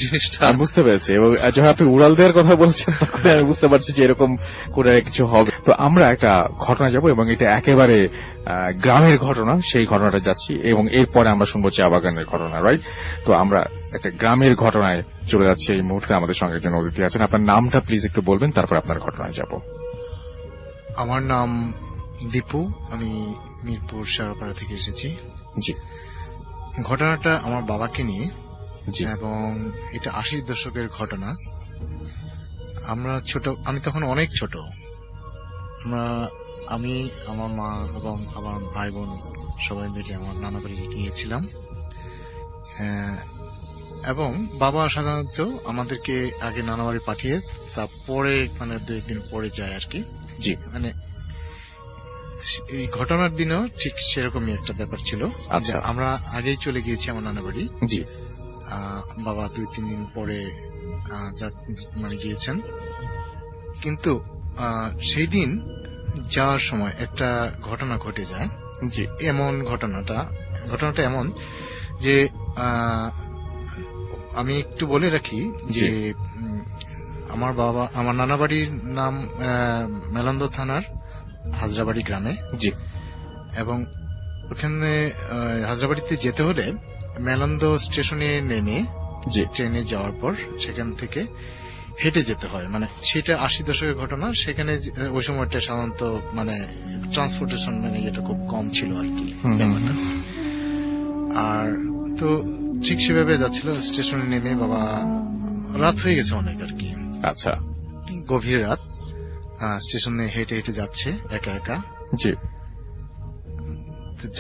জিনিসটা আমি বুঝতে পেরেছি। এবং যখন আপনি উড়াল দেওয়ার কথা বলছেন তখন আমি বুঝতে পারছি যে এরকম করে কিছু হবে। তো আমরা একটা ঘটনা যাব এবং এটা একেবারে গ্রামের ঘটনা, সেই ঘটনাটা যাচ্ছি এবং এরপরে আমরা শুনবো চা বাগানের ঘটনা, রাইট? তো আমরা একটা গ্রামের ঘটনায় চলে যাচ্ছি এই মুহূর্তে। আমাদের সঙ্গে একজন অতিথি আছেন, আপনার নামটা প্লিজ একটু বলবেন, তারপর আপনার ঘটনায় যাব। আমার নাম দীপু, আমি মিরপুর শেরপাড়া থেকে এসেছি। জি, ঘটনাটা আমার বাবাকে নিয়ে, জি, এবং এটা 80 দশকের ঘটনা। আমি তখন অনেক ছোট। আমি, আমার মা এবং আমার ভাই বোন সবাই মিলে আমার নানা বাড়ি গিয়েছিলাম। এবং বাবা সাধারণত আমাদেরকে আগে নানা বাড়ি পাঠিয়ে তারপরে মানে 2 দিন পরে যায় আর কি। জি, মানে এই ঘটনার দিনও ঠিক সেরকমই একটা ব্যাপার ছিল। আচ্ছা, আমরা আগেই চলে গিয়েছি আমার নানা বাড়ি। জি, বাবা 2-3 দিন পরে মানে গিয়েছেন। কিন্তু সেই দিন যাওয়ার সময় একটা ঘটনা ঘটে যায়। জি, এমন ঘটনাটা এমন যে আমি একটু বলে রাখি যে আমার নানা বাড়ির নাম মেলন্দ থানার হাজরাবাড়ি গ্রামে। জি, এবং ওখানে হাজরাবাড়িতে যেতে হলে মেলন্দ স্টেশনে নেমে ট্রেনে যাওয়ার পর সেখান থেকে হেঁটে যেতে হয়। মানে সেটা 80 দশকের ঘটনা। সেখানে ওই সময়টা সাধারণত মানে ট্রান্সপোর্টেশন মানে এটা খুব কম ছিল আর কি ব্যাপারটা। আর তো ঠিক সেভাবে যাচ্ছিল, স্টেশনে নেমে বাবা রাত হয়ে গেছে অনেক আর কি। আচ্ছা, গভীর রাত। স্টেশনে হেঁটে হেঁটে যাচ্ছে একা একা। জি,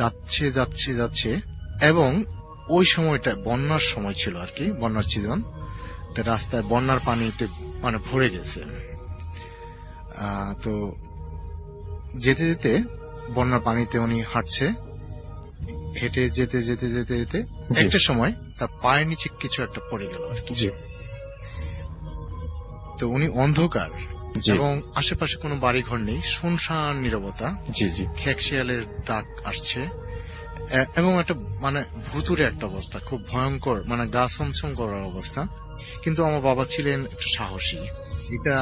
যাচ্ছে যাচ্ছে যাচ্ছে এবং ওই সময়টা বন্যার সময় ছিল আর কি, বন্যার সিজন। রাস্তায় বন্যার পানিতে মানে ভরে গেছে। তো যেতে যেতে বন্যার পানিতে উনি হাঁটছে, হেঁটে যেতে যেতে যেতে যেতে একটা সময় তার পায়ের নিচে কিছু একটা পড়ে গেল আর কি। তো উনি অন্ধকার এবং আশেপাশে কোনো বাড়ি ঘর নেই, শুনশান নীরবতা। জি, জি, খেক শিয়ালের ডাক আসছে এবং একটা মানে ভুতুরে একটা অবস্থা, খুব ভয়ঙ্কর, মানে গা ছমছম করার অবস্থা। কিন্তু আমার বাবা ছিলেন একটু সাহসী। এটা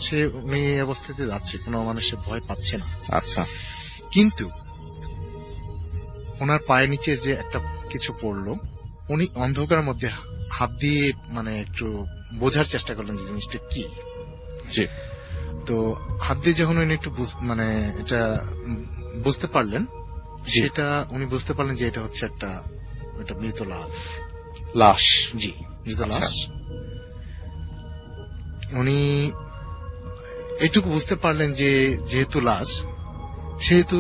সে উনি এই অবস্থাতে যাচ্ছে, কোনো মানে সে ভয় পাচ্ছে না। আচ্ছা, কিন্তু ওনার পায়ের নিচে যে একটা কিছু পড়লো, উনি অন্ধকারের মধ্যে হাত দিয়ে মানে একটু বোঝার চেষ্টা করলেন যে জিনিসটা কি। জি, তো হাত দিয়ে যখন উনি একটু মানে এটা বুঝতে পারলেন, সেটা উনি বুঝতে পারলেন যে এটা হচ্ছে একটা মৃত লাশ। জি, মৃত লাশ। উনি এটুকু বুঝতে পারলেন যে যেহেতু লাশ, সেহেতু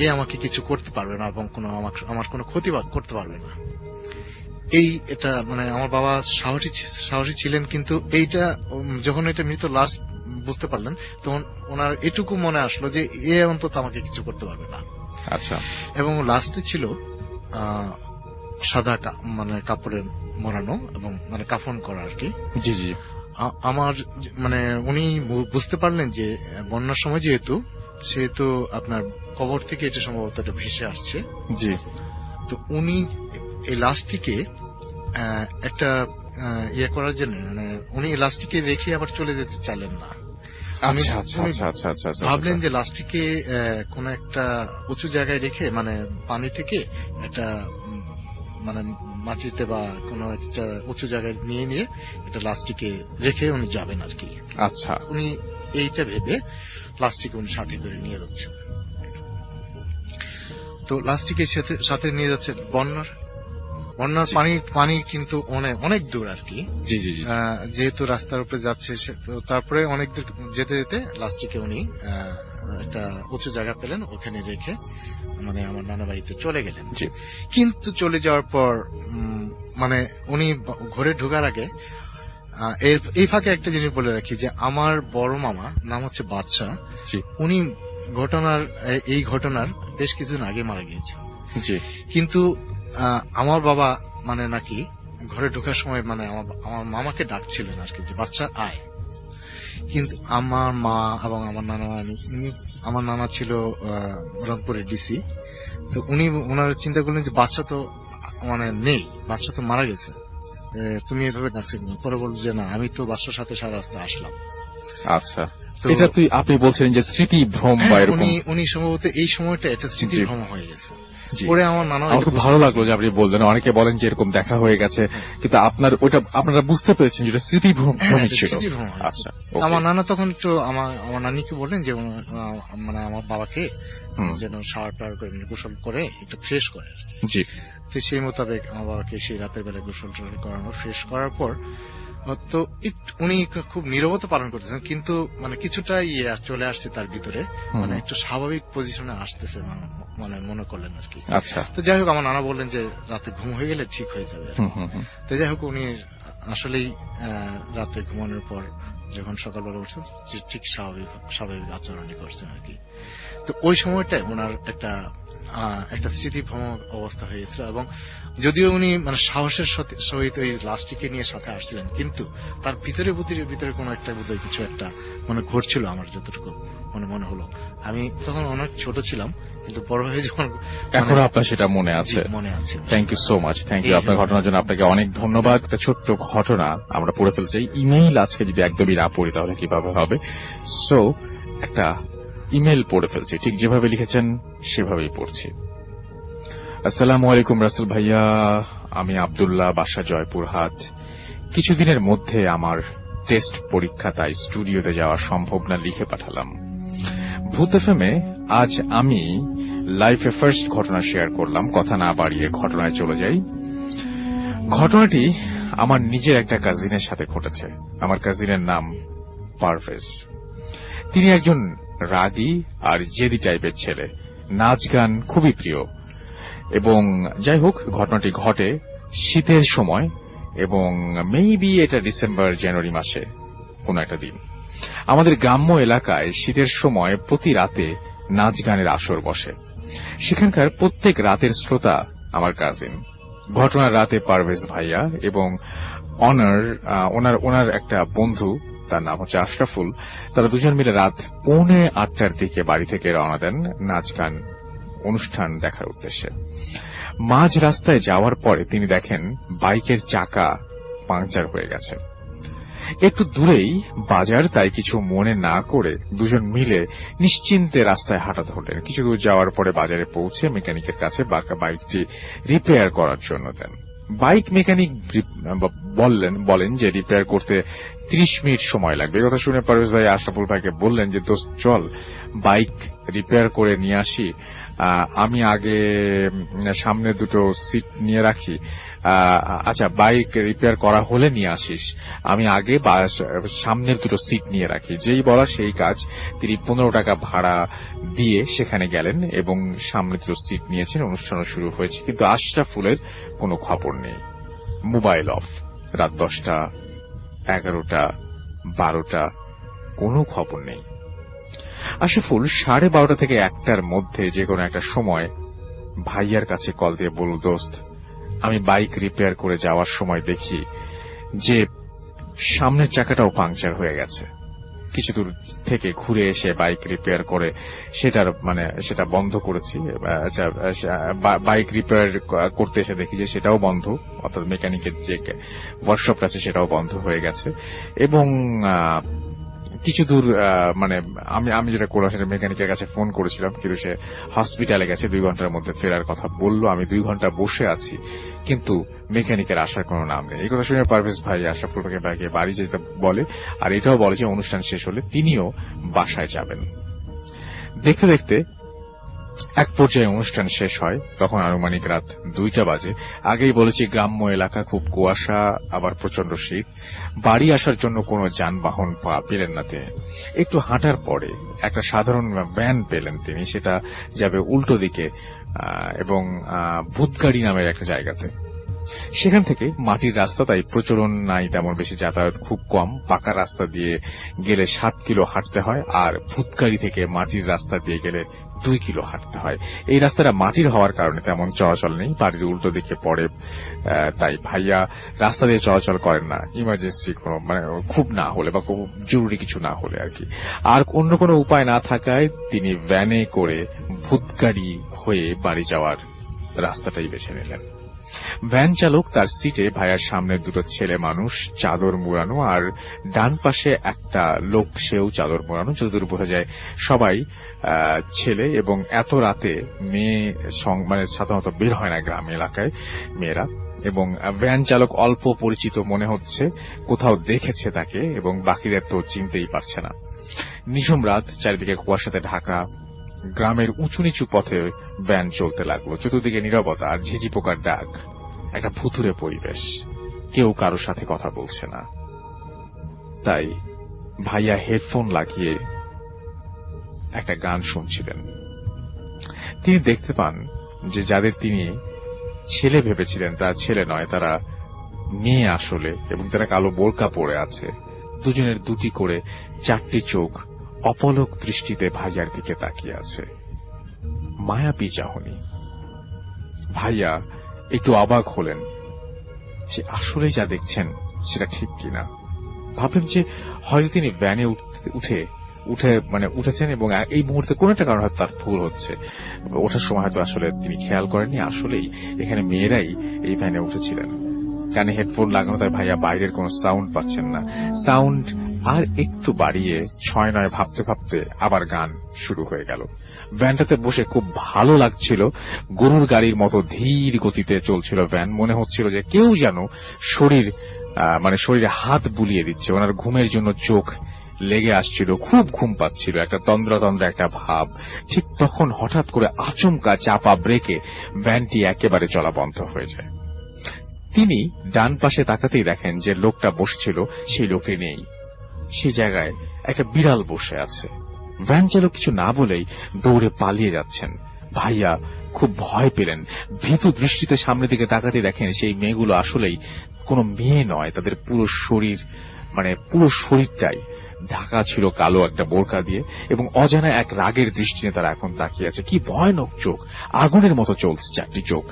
এ আমাকে কিছু করতে পারবে না এবং আমার কোনো ক্ষতি করতে পারবে না। এটা মানে আমার বাবা সাহসী ছিলেন, কিন্তু এইটা যখন এটা মৃত লাশ বুঝতে পারলেন, তখন ওনার এটুকু মনে আসলো যে এ অন্তত আমাকে কিছু করতে পারবে না। আচ্ছা। এবং লাস্টে ছিল সাদা মানে কাপড়ে মোড়ানো এবং মানে কাফন করা আর কি। জি জি। আমার মানে উনি বুঝতে পারলেন যে বন্যার সময় সেহেতু আপনার কবর থেকে এটা সম্ভবত এটা ভেসে আসছে। জি। তো উনি এই লাশটিকে একটা ইয়ে করার জন্য মানে উনি এই লাশটিকে রেখে আবার চলে যেতে চাইলেন না। ভাবলেন যে লাশটিকে কোন একটা উঁচু জায়গায় রেখে মানে পানি থেকে একটা মানে মাটিতে বা কোন একটা উঁচু জায়গায় নিয়ে এটা লাশটিকে রেখে উনি যাবেন আর কি। আচ্ছা। উনি এইটা ভেবে লাশটিকে উনি সাথে করে নিয়ে যাচ্ছেন। তো লাশটিকে সাথে নিয়ে যাচ্ছে বন্যার পানি কিন্তু অনেক দূর আর কি। জি জি। যেহেতু রাস্তার উপরে যাচ্ছে, তারপরে অনেক দূর যেতে যেতে লাস্টটিকে উনি একটা উঁচু জায়গা পেলেন, ওখানে রেখে মানে আমার নানা বাড়িতে চলে গেলেন। কিন্তু চলে যাওয়ার পর মানে উনি ঘরে ঢোকার আগে এই ফাঁকে একটা জিনিস বলে রাখি যে আমার বড় মামা নাম হচ্ছে বাদশা, উনি এই ঘটনার বেশ কিছুদিন আগে মারা গিয়েছেন। কিন্তু আমার বাবা মানে নাকি ঘরে ঢোকার সময় মানে আমার মামাকে ডাকছিলেন আর কি যে বাচ্চা আয়। কিন্তু আমার মা এবং আমার নানা ছিল রংপুরের ডিসি। তো উনি ওনার চিন্তা করলেন যে বাচ্চা তো মানে নেই, বাচ্চা তো মারা গেছে, তুমি এভাবে ডাকছেন। পরে বলল যে না, আমি তো বাচ্চার সাথে সারা রাস্তা আসলাম। আচ্ছা, এটা আপনি বলছেন যে স্মৃতি ভ্রম বা এরকম। উনি সম্ভবত এই সময়টা এটা স্মৃতি ভ্রম হয়ে গেছে। পরে আমার নানা খুব ভালো লাগলো যে আপনি বললেন। অনেকে বলেন যে এরকম দেখা হয়ে গেছে, কিন্তু আপনারা বুঝতে পেরেছেন যেটা স্মৃতি ভ্রম ছিল। আচ্ছা, আমার নানা তখন একটু আমার নানিকে বললেন যে মানে আমার বাবাকে যেন শাওয়ার করে গোসল করে একটু ফ্রেশ করে। জি। তো সেই মোতাবেক আমার বাবাকে সেই রাতের বেলা গোসল করানো, ফ্রেশ করার পর তো উনি খুব নীরবতা পালন করতেছেন, কিন্তু মানে কিছুটা চলে আসছে তার ভিতরে, মানে একটু স্বাভাবিক পজিশনে আসতেছে মানে মনে করলেন আর কি। আচ্ছা। তো যাই হোক, আমার নানা বললেন যে রাতে ঘুম হয়ে গেলে ঠিক হয়ে যাবে। তো যাই হোক, উনি আসলেই রাতে ঘুমানোর পর যখন সকালবেলা উঠছেন ঠিক স্বাভাবিক আচরণই করছেন আর কি। তো ওই সময়টায় ওনার একটা স্মৃতিভ্রম অবস্থা হয়ে গেছিল। এবং যদিও উনি মানে সাহসের সহিত ওই লাশটিকে নিয়ে সাথে আসছিলেন, কিন্তু তার ভিতরে কোনো একটা বোধহয় কিছু একটা মানে ঘটছিল। আমার যতটুকু মনে হলো, আমি তখন অনেক ছোট ছিলাম, কিন্তু বড় হয়ে যখন এখনো আপনার সেটা মনে আছে। Thank you so much. Thank you আপনার ঘটনার জন্য। আপনাকে অনেক ধন্যবাদ। একটা ছোট্ট ঘটনা আমরা পড়ে ফেলছি। ইমেইল আজকে যদি একদমই না পড়ি তাহলে কিভাবে হবে? সো একটা ইমেল পড়ে ফেলছি, ঠিক যেভাবে লিখেছেন সেভাবেই পড়ছি। আসসালামু আলাইকুম রাসেল ভাইয়া, আমি আব্দুল্লাহ, বাসা জয়পুরহাট। কিছুদিনের মধ্যে আমার টেস্ট পরীক্ষা, তাই স্টুডিওতে যাওয়া সম্ভব না, লিখে পাঠালাম। ভূত এফএমে আজ আমি লাইফে ফার্স্ট ঘটনা শেয়ার করলাম। কথা না বাড়িয়ে ঘটনায় চলে যাই। ঘটনাটি আমার নিজের একটা কাজিনের সাথে ঘটেছে। আমার কাজিনের নাম পারভেজ। তিনি একজন রাগী আর জেদি টাইপের ছেলে, নাচ গান খুবই প্রিয়। এবং যাই হোক, ঘটনাটি ঘটে শীতের সময়, এবং মেবি এটা ডিসেম্বর জানুয়ারি মাসে কোন একটা দিন। আমাদের গ্রাম্য এলাকায় শীতের সময় প্রতি রাতে নাচ গানের আসর বসে। সেখানকার প্রত্যেক রাতের শ্রোতা আমার কাজিন। ঘটনার রাতে পারভেজ ভাইয়া এবং ওনার একটা বন্ধু, তার নাম হচ্ছে আশরাফুল, তারা দুজন মিলে রাত 7:45 দিকে বাড়ি থেকে রওনা দেন নাচ গান অনুষ্ঠান দেখার উদ্দেশ্যে। মাঝ রাস্তায় যাওয়ার পরে তিনি দেখেন বাইকের চাকা পাংচার হয়ে গেছে। একটু দূরেই বাজার, তাই কিছু মনে না করে দুজন মিলে নিশ্চিন্তে রাস্তায় হাঁটা ধরলেন। কিছু দূর যাওয়ার পরে বাজারে পৌঁছে মেকানিকের কাছে বাইকটি রিপেয়ার করার জন্য দেন। বাইক মেকানিক বলেন যে রিপেয়ার করতে 30 মিনিট সময় লাগবে। কথা শুনে পারভেজ ভাই আশরাফুল ভাইকে বললেন যে দোস্ত চল বাইক রিপেয়ার করে নিয়ে আসি, আমি আগে সামনে দুটো সিট নিয়ে রাখি। আচ্ছা বাইক রিপেয়ার করা হলে নিয়ে আসিস, আমি আগে সামনের দুটো সিট নিয়ে রাখি। যেই বলা সেই কাজ, তিনি 15 টাকা ভাড়া দিয়ে সেখানে গেলেন এবং সামনে দুটো সিট নিয়েছেন। অনুষ্ঠান শুরু হয়েছে, কিন্তু আশরাফুলের কোনো খবর নেই। Mobile off. রাত 10টা, 11টা, 12টা, কোনো খবর নেই। আশরাফুল 12:30 থেকে 1টার মধ্যে যে কোনো একটা সময় ভাইয়ার কাছে কল দিয়ে বলল, দোস্ত আমি বাইক রিপেয়ার করে যাওয়ার সময় দেখি যে সামনের চাকাটাও পাংচার হয়ে গেছে। কিছু দূর থেকে ঘুরে এসে বাইক রিপেয়ার করে সেটা বন্ধ করেছি। বাইক রিপেয়ার করতে এসে দেখি যে সেটাও বন্ধ, অর্থাৎ মেকানিকের যে ওয়ার্কশপ আছে সেটাও বন্ধ হয়ে গেছে। এবং কিছু দূর আমি যেটা করলাম সেটা মেকানিকের কাছে ফোন করেছিলাম, কিন্তু সে হসপিটালে গেছে, 2 ঘন্টার মধ্যে ফেরার কথা বলল। আমি 2 ঘন্টা বসে আছি, কিন্তু মেকানিকের আসার কোনো নাম নেই। এই কথা শুনে পারভেজ ভাই আশরাফুল ভাইকে বাড়ি যেতে বলে, আর এটাও বলে যে অনুষ্ঠান শেষ হলে তিনিও বাসায় যাবেন। দেখতে দেখতে এক পর্যায়ে অনুষ্ঠান শেষ হয়, তখন আনুমানিক রাত 2টা বাজে। আগেই বলেছি গ্রাম্য এলাকা, খুব কুয়াশা, আবার প্রচন্ড শীত। বাড়ি আসার জন্য কোনো যানবাহন পেলেন না তিনি। একটু হাঁটার পরে একটা সাধারণ ভ্যান পেলেন তিনি, সেটা যাবে উল্টো দিকে এবং ভূতগাড়ি নামের একটা জায়গাতে। সেখান থেকে মাটির রাস্তা, তাই প্রচলন নাই তেমন বেশি, যাতায়াত খুব কম। পাকা রাস্তা দিয়ে গেলে 7 কিলো হাঁটতে হয়, আর ভূতগাড়ি থেকে মাটির রাস্তা দিয়ে গেলে 2 কিলো হাঁটতে হয়। এই রাস্তাটা মাটির হওয়ার কারণে তেমন চলাচল নেই, বাড়ির উল্টো দিকে পড়ে, তাই ভাইয়া রাস্তা দিয়ে চলাচল করেন না, ইমার্জেন্সি কোনো খুব না হলে বা খুব জরুরি কিছু না হলে আর কি। আর অন্য কোনো উপায় না থাকায় তিনি ভ্যানে করে ভূতগাড়ি হয়ে বাড়ি যাওয়ার রাস্তাটাই বেছে নিলেন। ভ্যান চালক তার সিটে, ভাইয়ার সামনে দুটো ছেলে মানুষ চাদর মোড়ানো, আর ডান পাশে একটা লোক, সেও চাদর মোড়ানো। যতদূর বোঝা যায় সবাই ছেলে, এবং এত রাতে মেয়ে সাধারণত বের হয় না গ্রাম এলাকায় মেয়েরা। এবং ভ্যান চালক অল্প পরিচিত মনে হচ্ছে, কোথাও দেখেছে তাকে, এবং বাকিদের তো চিনতেই পারছে না। নিঝুম রাত, চারিদিকে কুয়াশাতে ঢাকা। গ্রামের উঁচু নিচু পথে ভ্যান চলতে লাগলো, চতুর্দিকে নীরবতা আর ঝিঝি পোকার ডাক। একটা ভুতুরে পরিবেশ, কেউ কারোর সাথে কথা বলছে না। তাই ভাইয়া হেডফোন লাগিয়ে একটা গান শুনছিলেন। তিনি দেখতে পান যে যাদের তিনি ছেলে ভেবেছিলেন তারা ছেলে নয়, তারা মেয়ে আসলে, এবং তারা কালো বোরকা পরে আছে। দুজনের 2টি করে 4টি চোখ অপলক দৃষ্টিতে ভাইয়ার দিকে তাকিয়ে আছে। মায়াবী চাহনি। ভাইয়া একটু অবাক হলেন, সে আসলে যা দেখছেন সেটা ঠিক কিনা। ভাবলেন যে হয়তো তিনি ভ্যানে উঠেছেন এবং এই মুহূর্তে কোন একটা কারণ হয়তো তার ভুল হচ্ছে। ওঠার সময় হয়তো আসলে তিনি খেয়াল করেননি আসলেই এখানে মেয়েরাই এই ভ্যানে উঠেছিলেন। কানে হেডফোন লাগানো, তাই ভাইয়া বাইরের কোনো সাউন্ড পাচ্ছেন না। সাউন্ড আর একটু বাড়িয়ে 6-9 ভাবতে ভাবতে আবার গান শুরু হয়ে গেল। ভ্যানটাতে বসে খুব ভালো লাগছিল, গরুর গাড়ির মতো ধীর গতিতে চলছিল ভ্যান। মনে হচ্ছিল যে কেউ যেন শরীরে হাত বুলিয়ে দিচ্ছে। ওনার ঘুমের জন্য চোখ লেগে আসছিল, খুব ঘুম পাচ্ছিল, একটা তন্দ্রা একটা ভাব। ঠিক তখন হঠাৎ করে আচমকা চাপা ব্রেকে ভ্যানটি একেবারে চলা বন্ধ হয়ে যায়। তিনি ডান পাশে তাকাতেই দেখেন যে লোকটা বসছিল সেই লোকটি নেই, সেই জায়গায় একটা বিড়াল বসে আছে। ভ্যান চালক কিছু না বলেই দৌড়ে পালিয়ে যাচ্ছেন। ভাইয়া খুব ভয় পেলেন। ভীতু দৃষ্টিতে সামনের দিকে তাকাতেই দেখেন সেই মেয়েগুলো আসলেই কোনো মেয়ে নয়, তাদের পুরো শরীরটাই ঢাকা ছিল কালো একটা বোরকা দিয়ে, এবং অজানা এক রাগের দৃষ্টিতে তারা এখন তাকিয়ে আছে। কি ভয়ানক চোখ, আগুনের মতো চলছে 4টি চোখ।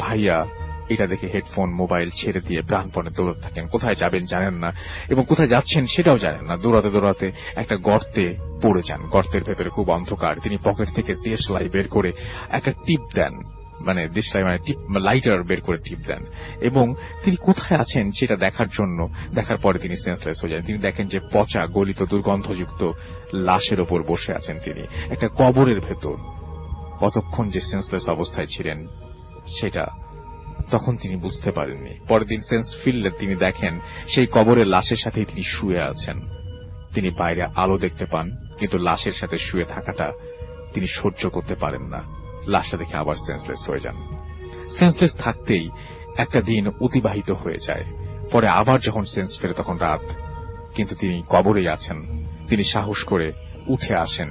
ভাইয়া এটা দেখে হেডফোন মোবাইল ছেড়ে দিয়ে প্রাণপণে দৌড়াতে থাকেন। কোথায় যাবেন জানেন না, এবং কোথায় যাচ্ছেন সেটাও জানেন না। দৌড়াতে একটা গর্তে পড়ে যান। গর্তের ভেতরে খুব অন্ধকার। তিনি পকেট থেকে দেশলাই বের করে একটা টিপ দেন। মানে দেশলাই মানে টিপ লাইটার বের করে টিপ দেন এবং তিনি কোথায় আছেন সেটা দেখার পরে তিনি সেন্সলেস হয়ে যান। তিনি দেখেন যে পচা গলিত দুর্গন্ধযুক্ত লাশের ওপর বসে আছেন তিনি একটা কবরের ভেতর। কতক্ষণ যে সেন্সলেস অবস্থায় ছিলেন সেটা তখন তিনি বুঝতে পারেননি। পরের দিন সেন্স ফিরলে তিনি দেখেন সেই কবরের লাশের সাথেই তিনি শুয়ে আছেন। তিনি বাইরে আলো দেখতে পান, কিন্তু লাশের সাথে শুয়ে থাকাটা তিনি সহ্য করতে পারেন না। লাশটা দেখে আবার সেন্সলেস হয়ে যান। সেন্সলেস থাকতেই একটা দিন অতিবাহিত হয়ে যায়। পরে আবার যখন সেন্স ফেরে তখন রাত, কিন্তু তিনি কবরেই আছেন। তিনি সাহস করে উঠে আসেন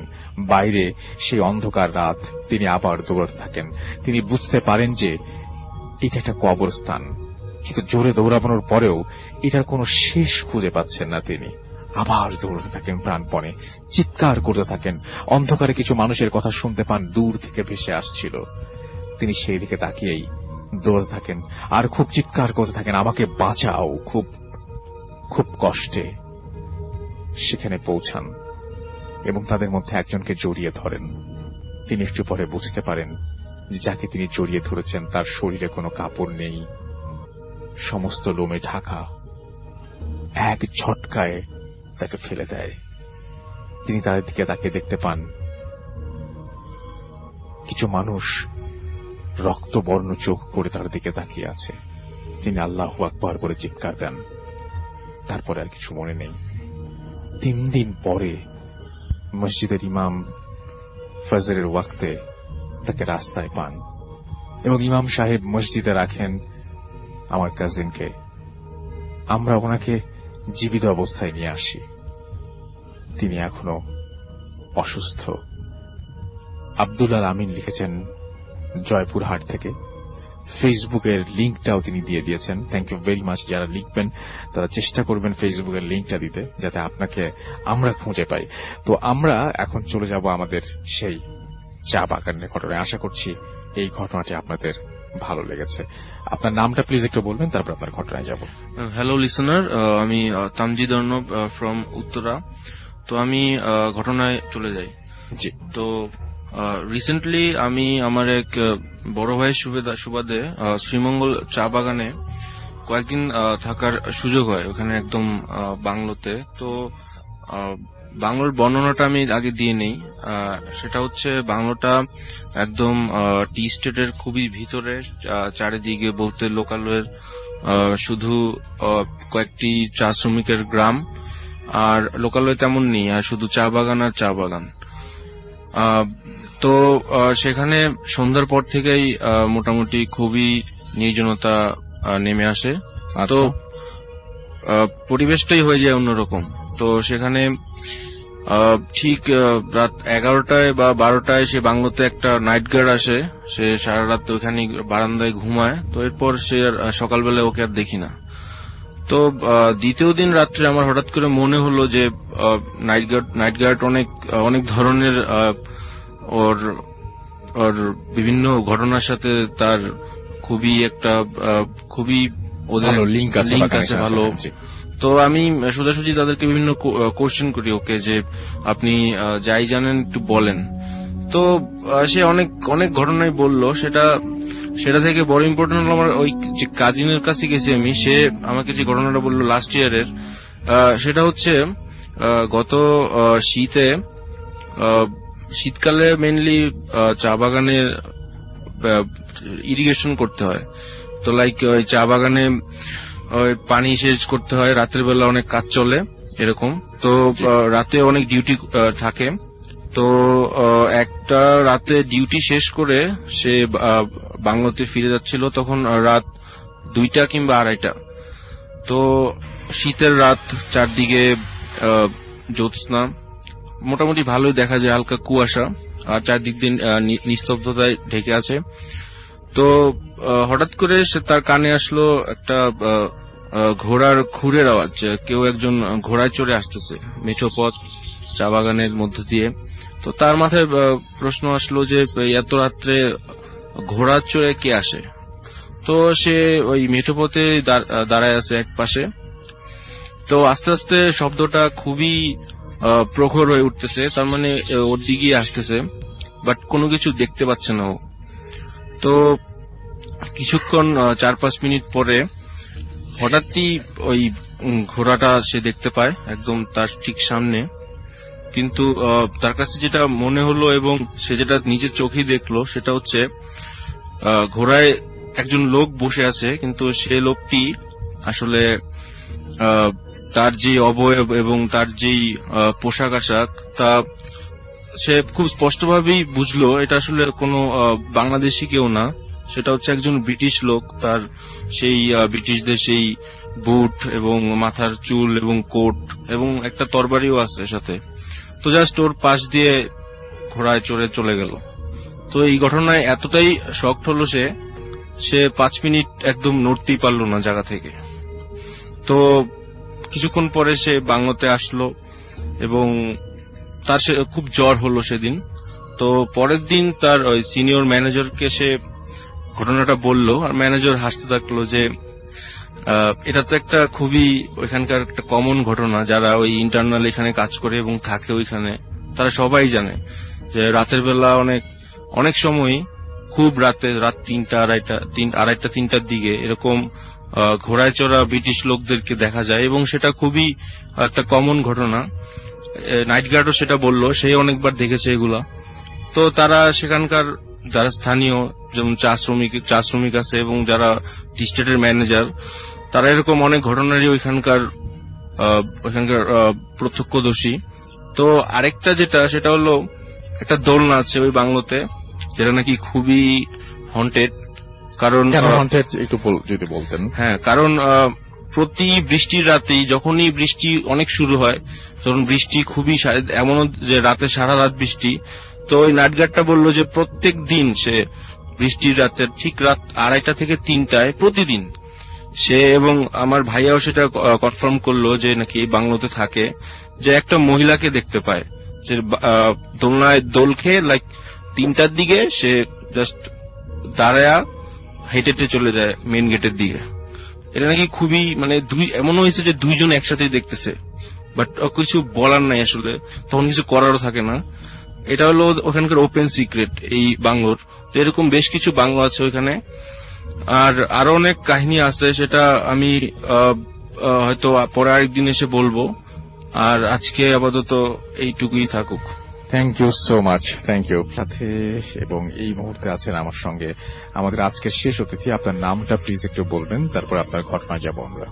বাইরে, সেই অন্ধকার রাত। তিনি আবার দৌড়াতে থাকেন। তিনি বুঝতে পারেন যে এটা একটা কবরস্থান, কিন্তু জোরে দৌড়ানোর পরেও এটার কোনো শেষ খুঁজে পাচ্ছেন না। তিনি আবার দৌড়তে থাকেন প্রাণপণে, চিৎকার করতে থাকেন। অন্ধকারে কিছু মানুষের কথা শুনতে পান, দূর থেকে ভেসে আসছিল। তিনি সেই দিকে তাকিয়েই দৌড়তে থাকেন আর খুব চিৎকার করতে থাকেন, আমাকে বাঁচাও। খুব খুব কষ্টে সেখানে পৌঁছান এবং তাদের মধ্যে একজনকে জড়িয়ে ধরেন। তিনি একটু পরে বুঝতে পারেন যে যাকে তিনি জড়িয়ে ধরেছেন তার শরীরে কোনো কাপড় নেই, সমস্ত লোমে ঢাকা। এক ঝটকায় তাকে ফেলে দেয়। তিনি তাদের দিকে তাকিয়ে দেখতে পান কিছু মানুষ রক্তবর্ণ চোখ করে তার দিকে তাকিয়ে আছে। তিনি আল্লাহু আকবার করে চিৎকার দেন। তারপরে আর কিছু মনে নেই। 3 দিন পরে মসজিদের ইমাম ফজরের ওয়াক্তে তাকে রাস্তায় পান এবং ইমাম সাহেব মসজিদে রাখেন আমার কাজিনকে। আমরা ওনাকে জীবিত অবস্থায় নিয়ে আসি। তিনি এখনো অসুস্থ। আব্দুল আল আমিন লিখেছেন জয়পুরহাট থেকে। ফেসবুকের লিঙ্কটাও তিনি দিয়ে দিয়েছেন। Thank you very much. যারা লিখবেন তারা চেষ্টা করবেন ফেসবুকের লিঙ্কটা দিতে, যাতে আপনাকে আমরা খুঁজে পাই। তো আমরা এখন চলে যাব আমাদের সেই চা বাগানের ঘটনায়। আশা করছি এই ঘটনাটি আপনাদের ভালো লেগেছে। আপনার নামটা প্লিজ একটু বলবেন, তারপর আপনার ঘটনায় যাব। হ্যালো লিসনার, আমি তামজিদ অর্ণব ফ্রম উত্তরা। তো আমি ঘটনায় চলে যাই। জি। তো রিসেন্টলি আমি আমার এক বড় ভাইয়ের সুবাদে শ্রীমঙ্গল চা বাগানে কয়েকদিন থাকার সুযোগ হয়, ওখানে একদম বাংলোতে। তো বাংলোর বর্ণনাটা আমি আগে দিয়ে নেই। সেটা হচ্ছে বাংলোটা একদম টি স্টেটের খুবই ভিতরে, চারিদিকে বলতে লোকালয়ের শুধু কয়েকটি চা শ্রমিকের গ্রাম, আর লোকালয় তেমন নেই, আর শুধু চা বাগান আর চা বাগান। তো সেখানে সন্ধ্যার পর থেকেই মোটামুটি খুবই নির্জনতা নেমে আসে। তো পরিবেশটাই হয়ে যায় অন্যরকম। তো সেখানে ঠিক রাত 11টায় বা 12টায় সে বাংলোতে একটা নাইট গার্ড আসে। সে সারা রাত ওখানে বারান্দায় ঘুমায়। তো এরপর সে সকালবেলা ওকে আর দেখি না। তো দ্বিতীয় দিন রাত্রে আমার হঠাৎ করে মনে হলো যে নাইট গার্ড অনেক ধরনের ওর বিভিন্ন ঘটনার সাথে তার খুবই ওদের লিঙ্ক আছে ভালো। তো আমি সোজাসুজি তাদেরকে বিভিন্ন কোশ্চেন করি ওকে, যে আপনি যাই জানেন একটু বলেন। তো সে অনেক ঘটনাই বলল। সেটা থেকে বড় ইম্পর্টেন্ট হলো আমার ওই যে কাজিনের কাছে গেছি আমি, সে আমাকে যে ঘটনাটা বললো লাস্ট ইয়ারের, সেটা হচ্ছে গত শীতকালে মেইনলি চা বাগানে ইরিগেশন করতে হয়। তো লাইক ওই চা বাগানে পানি সেচ করতে হয়, রাতের বেলা অনেক কাজ চলে এরকম। তো রাতে অনেক ডিউটি থাকে। তো একটা রাতে ডিউটি শেষ করে সে বাংলোতে ফিরে যাচ্ছিল, তখন রাত 2টা কিংবা 2:30। তো শীতের রাত, চারদিকে জ্যোৎস্না, মোটামুটি ভালোই দেখা যায়, হালকা কুয়াশা, আর চারদিক দিয়ে নিস্তব্ধতায় ঢেকে আছে। তো হঠাৎ করে তার কানে আসলো একটা ঘোড়ার খুরের আওয়াজ। কেউ একজন ঘোড়ায় চড়ে আসতেছে মেঠো পথ চা বাগানের মধ্য দিয়ে। তো তার মাথায় প্রশ্ন আসলো যে এত রাত্রে ঘোড়া চড়ে কে আসে। তো সে ওই মেঠো পথে দাঁড়ায় আছে এক পাশে। তো আস্তে আস্তে শব্দটা খুবই প্রখর হয়ে উঠতেছে, তার মানে ওর দিকে আসতেছে, বাট কোনো কিছু দেখতে পাচ্ছে না ও। তো কিছুক্ষণ 4-5 মিনিট পরে হঠাৎই ওই ঘোড়াটা সে দেখতে পায় একদম তার ঠিক সামনে। কিন্তু তার কাছে যেটা মনে হলো এবং সে যেটা নিজের চোখেই দেখলো সেটা হচ্ছে ঘোড়ায় একজন লোক বসে আছে, কিন্তু সে লোকটি আসলে তার যে অবয়ব এবং তার যেই পোশাক আশাক তা সে খুব স্পষ্টভাবেই বুঝলো এটা আসলে কোনো বাংলাদেশি কেউ না, সেটা হচ্ছে একজন ব্রিটিশ লোক। তার সেই ব্রিটিশদের সেই বুট এবং মাথার চুল এবং কোট এবং একটা তরবারিও আছে সাথে। তো জাস্ট ওর পাশ দিয়ে ঘোড়ায় চড়ে চলে গেল। তো এই ঘটনায় এতটাই শকড হলো সে 5 মিনিট একদম নড়তেই পারলো না জায়গা থেকে। তো কিছুক্ষণ পরে সে বাংলোতে আসলো এবং তার খুব জ্বর হলো সেদিন। তো পরের দিন তার ওই সিনিয়র ম্যানেজারকে সে ঘটনাটা বলল, আর ম্যানেজার হাসতে থাকলো যে এটা তো একটা খুবই ওইখানকার একটা কমন ঘটনা, যারা ওই ইন্টারনাল এখানে কাজ করে এবং থাকে ওইখানে তারা সবাই জানে যে রাতের বেলা অনেক সময় খুব রাত 3টা-3টার দিকে এরকম ঘোড়ায় চড়া ব্রিটিশ লোকদেরকে দেখা যায় এবং সেটা খুবই একটা কমন ঘটনা। নাইট গার্ডও সেটা বলল, সে অনেকবার দেখেছে এগুলা। তো তারা সেখানকার যারা স্থানীয় যেমন চা শ্রমিক আছে এবং যারা স্টেটের ম্যানেজার, তারা এরকম অনেক ঘটনারই ওইখানকার প্রত্যক্ষদর্শী। তো আরেকটা সেটা হলো একটা দোলনা আছে ওই বাংলোতে, যেটা নাকি খুবই হন্টেড। কারণ একটু যদি বলতেন। হ্যাঁ, কারণ প্রতি বৃষ্টির রাতেই যখনই বৃষ্টি অনেক শুরু হয়, তখন বৃষ্টি খুবই এমনও যে রাতে সারা রাত বৃষ্টি। তো ওই নাইট গার্ডটা বললো যে প্রত্যেক দিন সে বৃষ্টির রাতে ঠিক রাত 2:30 থেকে 3টায় প্রতিদিন সে, এবং আমার ভাইয়াও সেটা কনফার্ম করলো যে নাকি এই বাংলোতে থাকে, যে একটা মহিলাকে দেখতে পায় যে দোলনায় দোল খেয়ে 3টার দিকে সে জাস্ট দাঁড়ায়া হেঁটে চলে যায় মেন গেটের দিকে। এটা নাকি খুবই এমন হয়েছে যে দুইজন একসাথেই দেখতেছে, বাট কিছু বলার নাই আসলে, তখন কিছু করারও থাকে না। এটা হলো ওখানকার ওপেন সিক্রেট এই বাংলোর। তো এরকম বেশ কিছু বাংলো আছে ওইখানে, আর আরো অনেক কাহিনী আছে, সেটা আমি হয়তো পরে আরেকদিন এসে বলবো। আর আজকে আপাতত এইটুকুই থাকুক। Thank you so much, thank you. সাথে এবং এই মুহূর্তে আছেন আমার সঙ্গে আমাদের আজকের শেষ অতিথি। আপনার নামটা প্লিজ একটু বলবেন, তারপর আপনার ঘটনায় যাব আমরা।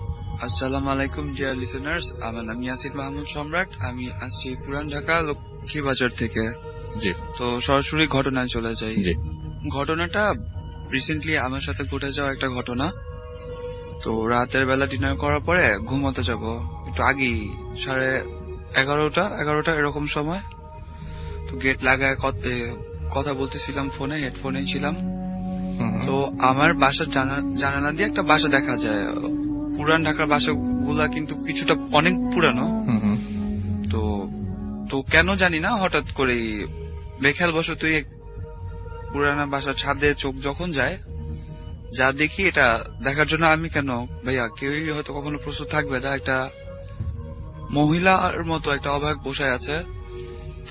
আসসালামু আলাইকুম ডিয়ার লিসেনার্স, আমার নাম ইয়াসির মাহমুদ সম্রাট। আমি আসছি পুরান ঢাকা লক্ষ্মীবাজার থেকে। জি। তো সরাসরি ঘটনায় চলে যাই। জি। ঘটনাটা রিসেন্টলি আমার সাথে ঘটে যাওয়া একটা ঘটনা। তো রাতের বেলা ডিনার করার পরে ঘুমাতে যাব একটু আগেই, 11:30 এরকম সময়। তো গেট লাগায় কথা বলতেছিলাম ফোনে, হেডফোনে ছিলাম। তো আমার বাসার জানালা দিয়ে একটা বাসা দেখা যায়। পুরান ঢাকার বাসাগুলা কিন্তু কিছুটা অনেক পুরানো। তো কেন জানি না হঠাৎ করে বেখেয়াল বশতই পুরানা বাসার ছাদে চোখ যখন যায়, যা দেখি এটা দেখার জন্য আমি কেন ভাইয়া কেউই হয়তো কখনো প্রস্তুত থাকবে না, একটা মহিলার মতো একটা অবাক বসে আছে।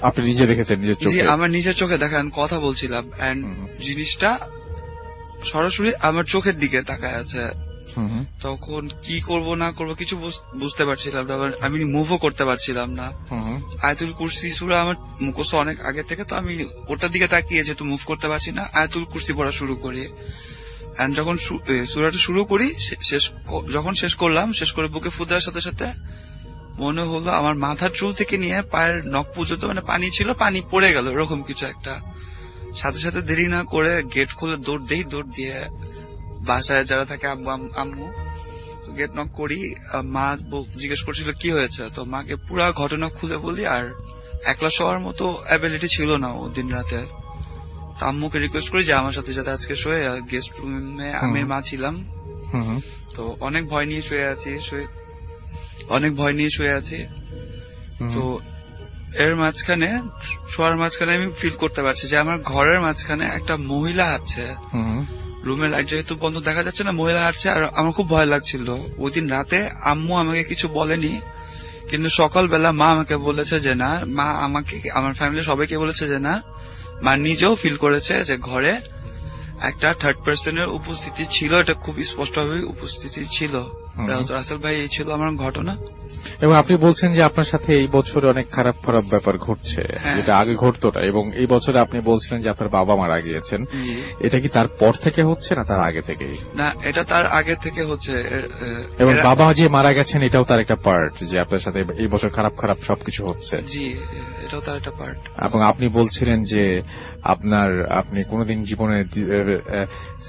আপনি নিজে দেখেছেন নিজের চোখে? আমার নিজের চোখে দেখা, কথা বলছিলাম এন্ড জিনিসটা সরাসরি আমার চোখের দিকে তাকায় আছে। তখন কি করব না করব কিছু বুঝতে পারছিলাম না, আমি মুভও করতে পারছিলাম না। আয়াতুল কুরসি সূরা আমার মুখস্থ অনেক আগে থেকে, তো আমি ওটার দিকে তাকিয়ে যেহেতু মুভ করতে পারছি না, আয়াতুল কুরসি পড়া শুরু করি। এন্ড যখন সূরাটা শুরু করি, যখন শেষ করলাম, শেষ করে বুকে ফু দেওয়ার সাথে সাথে মনে হলো আমার মাথার চুল থেকে নিয়ে পায়ের নখ পর্যন্ত পানি ছিল, পানি পড়ে গেল এরকম কিছু একটা। সাথে সাথে দেরি না করে গেট খুলে দৌড় দিয়ে বাসায় যারা থাকে আম্মু, তো গেট নক করি। মা জিজ্ঞেস করছিল কি হয়েছে, তো মাকে পুরা ঘটনা খুলে বলি। আর একলা শোয়ার মতো অ্যাবিলিটি ছিল না ও দিন রাতে। তো আম্মুকে রিকোয়েস্ট করি যে আমার সাথে যাতে আজকে শোয়ে। গেস্ট রুমে আমি মা ছিলাম, তো অনেক ভয় নিয়ে শুয়ে আছি। তো এর মাঝখানে শোয়ার মাঝখানে আমি ফিল করতে পারছি যে আমার ঘরের মাঝখানে একটা মহিলা আছে। রুমের লাইট যেহেতু বন্ধ দেখা যাচ্ছে না, মহিলা হাঁটছে। আর আমার খুব ভয় লাগছিল। ওই দিন রাতে আম্মু আমাকে কিছু বলেনি, কিন্তু সকালবেলা মা আমাকে বলেছে যে না, মা আমাকে আমার ফ্যামিলি সবাইকে বলেছে যে না, মা নিজেও ফিল করেছে যে ঘরে একটা থার্ড পার্সনের উপস্থিতি ছিল, এটা খুব স্পষ্টভাবে উপস্থিতি ছিল। রাসেল ভাই, এই ছিল আমার ঘটনা। এবং আপনি বলছেন যে আপনার সাথে এই বছরে অনেক খারাপ খারাপ ব্যাপার ঘটছে, যেটা আগে ঘটতো না, এবং এই বছরে আপনি বলছিলেন যে আপনার বাবা মারা গিয়েছেন। এটা কি তার পর থেকে হচ্ছে না তার আগে থেকেই? না, এটা তার আগে থেকে হচ্ছে। এবং বাবা যে মারা গেছেন এটাও তার একটা পার্ট, যে আপনার সাথে এই বছর খারাপ খারাপ সবকিছু হচ্ছে। জি, এটাও তার একটা পার্ট। এবং আপনি বলছিলেন যে আপনি কোনোদিন জীবনে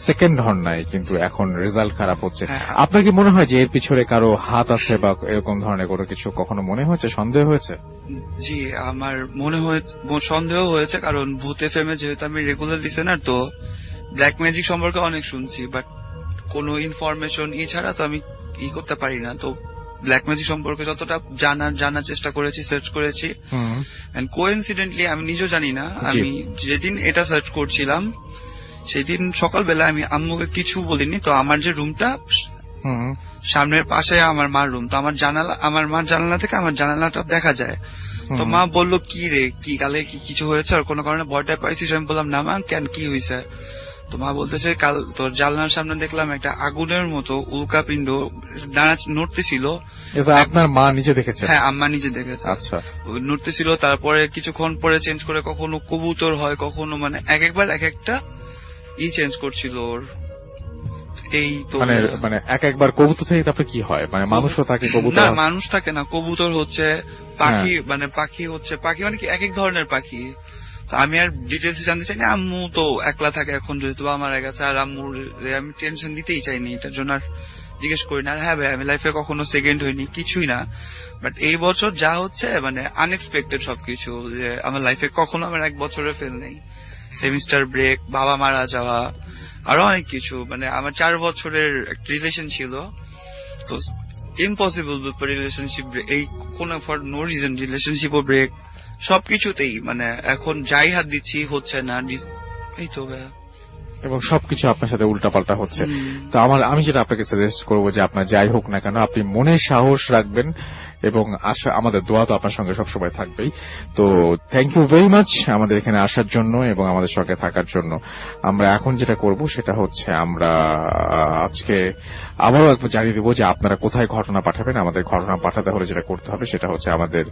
সেকেন্ড হন নাই, কিন্তু এখন রেজাল্ট খারাপ হচ্ছে। আপনার কি মনে হয় যে এর পিছনে কারো হাত আছে বা এরকম ধরনের কোনো কিছু কখনো মনে হয়েছে, সন্দেহ হয়েছে? জি, আমার মনে হয় সন্দেহ হয়েছে, কারণ ভূত এফএম এ যেহেতু আমি রেগুলার লিসেনার, তো ব্ল্যাক ম্যাজিক সম্পর্কে অনেক শুনছি, বাট কোনো ইনফরমেশন ছাড়া তো আমি করতে পারি না। তো ব্ল্যাক ম্যাজিক সম্পর্কে যতটা জানার চেষ্টা করেছি, সার্চ করেছি, এন্ড কোইন্সিডেন্টলি আমি নিজেও জানি না, আমি যেদিন এটা সার্চ করছিলাম সেদিন সকালবেলা আমি আম্মুকে কিছু বলিনি। তো আমার যে রুমটা সামনের পাশে আমার মার রুম, তো আমার মার জানালা থেকে আমার জানালাটা দেখা যায়। তো মা বললো, কি রে, কি কালে কি কিছু হয়েছে, আর কোনো কারণে ভয়টা পাইছিস? আমি বললাম, না মা, কেন, কি হয়েছে? তো মা বলতেছে, কাল তোর জানলার সামনে দেখলাম একটা আগুনের মতো উল্কাপিণ্ড নড়তেছিল। আপনার মা নিজে দেখেছে? হ্যাঁ, আম্মা নিজে দেখেছে। আচ্ছা। নড়তেছিল, তারপরে কিছুক্ষণ পরে চেঞ্জ করে কখনো কবুতর হয়, কখনো মানে একবার এক একটা চেঞ্জ করছিল ওর। এই তো মানে একবার কবুতর থেকে তারপরে কি হয়, মানে মানুষও থাকে? কবুতর না, মানুষ থাকে না, কবুতর হচ্ছে পাখি, মানে পাখি মানে কি এক এক ধরনের পাখি। তো আমি আর ডিটেলস জানতে চাই না। আম্মু তো একলা থাকে এখন, যেহেতু আমার গেছে, আর আম্মুর আমি টেনশন দিতেই চাইনি, এটার জন্য আর জিজ্ঞেস করি না। আর হ্যাঁ ভাই, আমি লাইফে কখনো সেকেন্ড হইনি, কিছুই না। বাট এই বছর যা হচ্ছে, মানে আনএক্সপেক্টেড সবকিছু, যে আমার লাইফে কখনো আমার এক বছরে ফেল নেই। সেমিস্টার ব্রেক, বাবা মারা যাওয়া, আরো অনেক কিছু। মানে আমার 4 বছরের একটা রিলেশন ছিল, তো ইম্পসিবল রিলেশনশিপ, এই কোন ফর নো রিজন রিলেশনশিপও ব্রেক, সবকিছুতেই মানে এখন যাই হাত দিচ্ছি হচ্ছে না। এই তো এবং সবকিছু আপনার সাথে উল্টাপাল্টা হচ্ছে। তো আমি যেটা আপনাকে সাজেস্ট করবো যে আপনার যাই হোক না কেন, আপনি মনে সাহস রাখবেন, এবং আশা, আমাদের দোয়া তো আপনার সঙ্গে সবসময় থাকবেই। তো থ্যাংক ইউ ভেরি মাচ আমাদের এখানে আসার জন্য এবং আমাদের সঙ্গে থাকার জন্য। আমরা এখন যেটা করব সেটা হচ্ছে, আমরা আজকে আবারও একবার জানিয়ে দেবো যে আপনারা কোথায় ঘটনা পাঠাবেন। আমাদের ঘটনা পাঠাতে হলে যেটা করতে হবে সেটা হচ্ছে আমাদের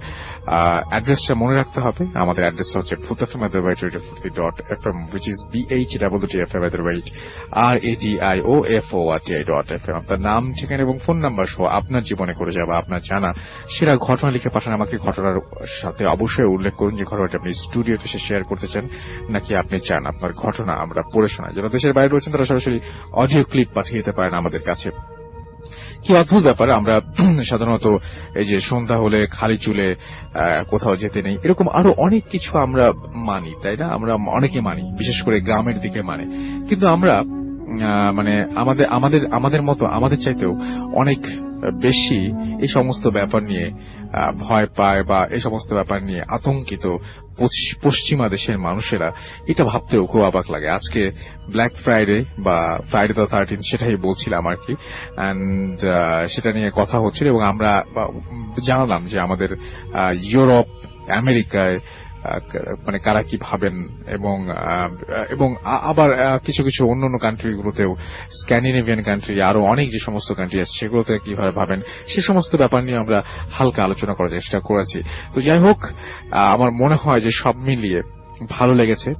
অ্যাড্রেসটা মনে রাখতে হবে। আমাদের অ্যাড্রেসটা হচ্ছে bhutfm@radio40.fm, which is BHWTFM@radio.fm. আপনার নাম, ঠিকানা এবং ফোন নাম্বার সহ আপনার জীবনে করে যাবে আপনার জানা সেরা ঘটনা লিখে পাঠান আমাকে। ঘটনার সাথে অবশ্যই উল্লেখ করুন যে ঘটনাটা আপনি স্টুডিওতে এসে শেয়ার করতে চান, নাকি আপনি চান আপনার ঘটনা আমরা পড়ে শোনাই। যারা দেশের বাইরে রয়েছেন তারা সরাসরি অডিও ক্লিপ পাঠিয়ে দিতে পারেন আমাদের কাছে। কি অদ্ভুত ব্যাপার, আমরা সাধারণত এই যে সন্ধ্যা হলে খালি চুলে কোথাও যেতে নেই, এরকম আরো অনেক কিছু আমরা মানি, তাই না? আমরা অনেকে মানি, বিশেষ করে গ্রামের দিকে মানে। কিন্তু আমরা মানে আমাদের মতো, আমাদের চাইতেও অনেক বেশি এই সমস্ত ব্যাপার নিয়ে ভয় পায় বা এই সমস্ত ব্যাপার নিয়ে আতঙ্কিত পশ্চিমা দেশের মানুষেরা। এটা ভাবতেও খুব অবাক লাগে। আজকে ব্ল্যাক ফ্রাইডে বা ফ্রাইডে দ্য 13th, সেটাই বলছিলাম আর কি, এন্ড সেটা নিয়ে কথা হচ্ছিল, এবং আমরা জানালাম যে আমাদের ইউরোপ, আমেরিকায় মানে কারা কি ভাবেন, এবং আবার কিছু কিছু অন্যান্য কান্ট্রিগুলোতেও, স্ক্যান্ডিনেভিয়ান কান্ট্রি, আরো অনেক যে সমস্ত কান্ট্রি আছে সেগুলোতে কিভাবে ভাবেন, সে সমস্ত ব্যাপার নিয়ে আমরা হালকা আলোচনা করার চেষ্টা করেছি। তো যাই হোক, আমার মনে হয় যে সব মিলিয়ে ভালো লেগেছে।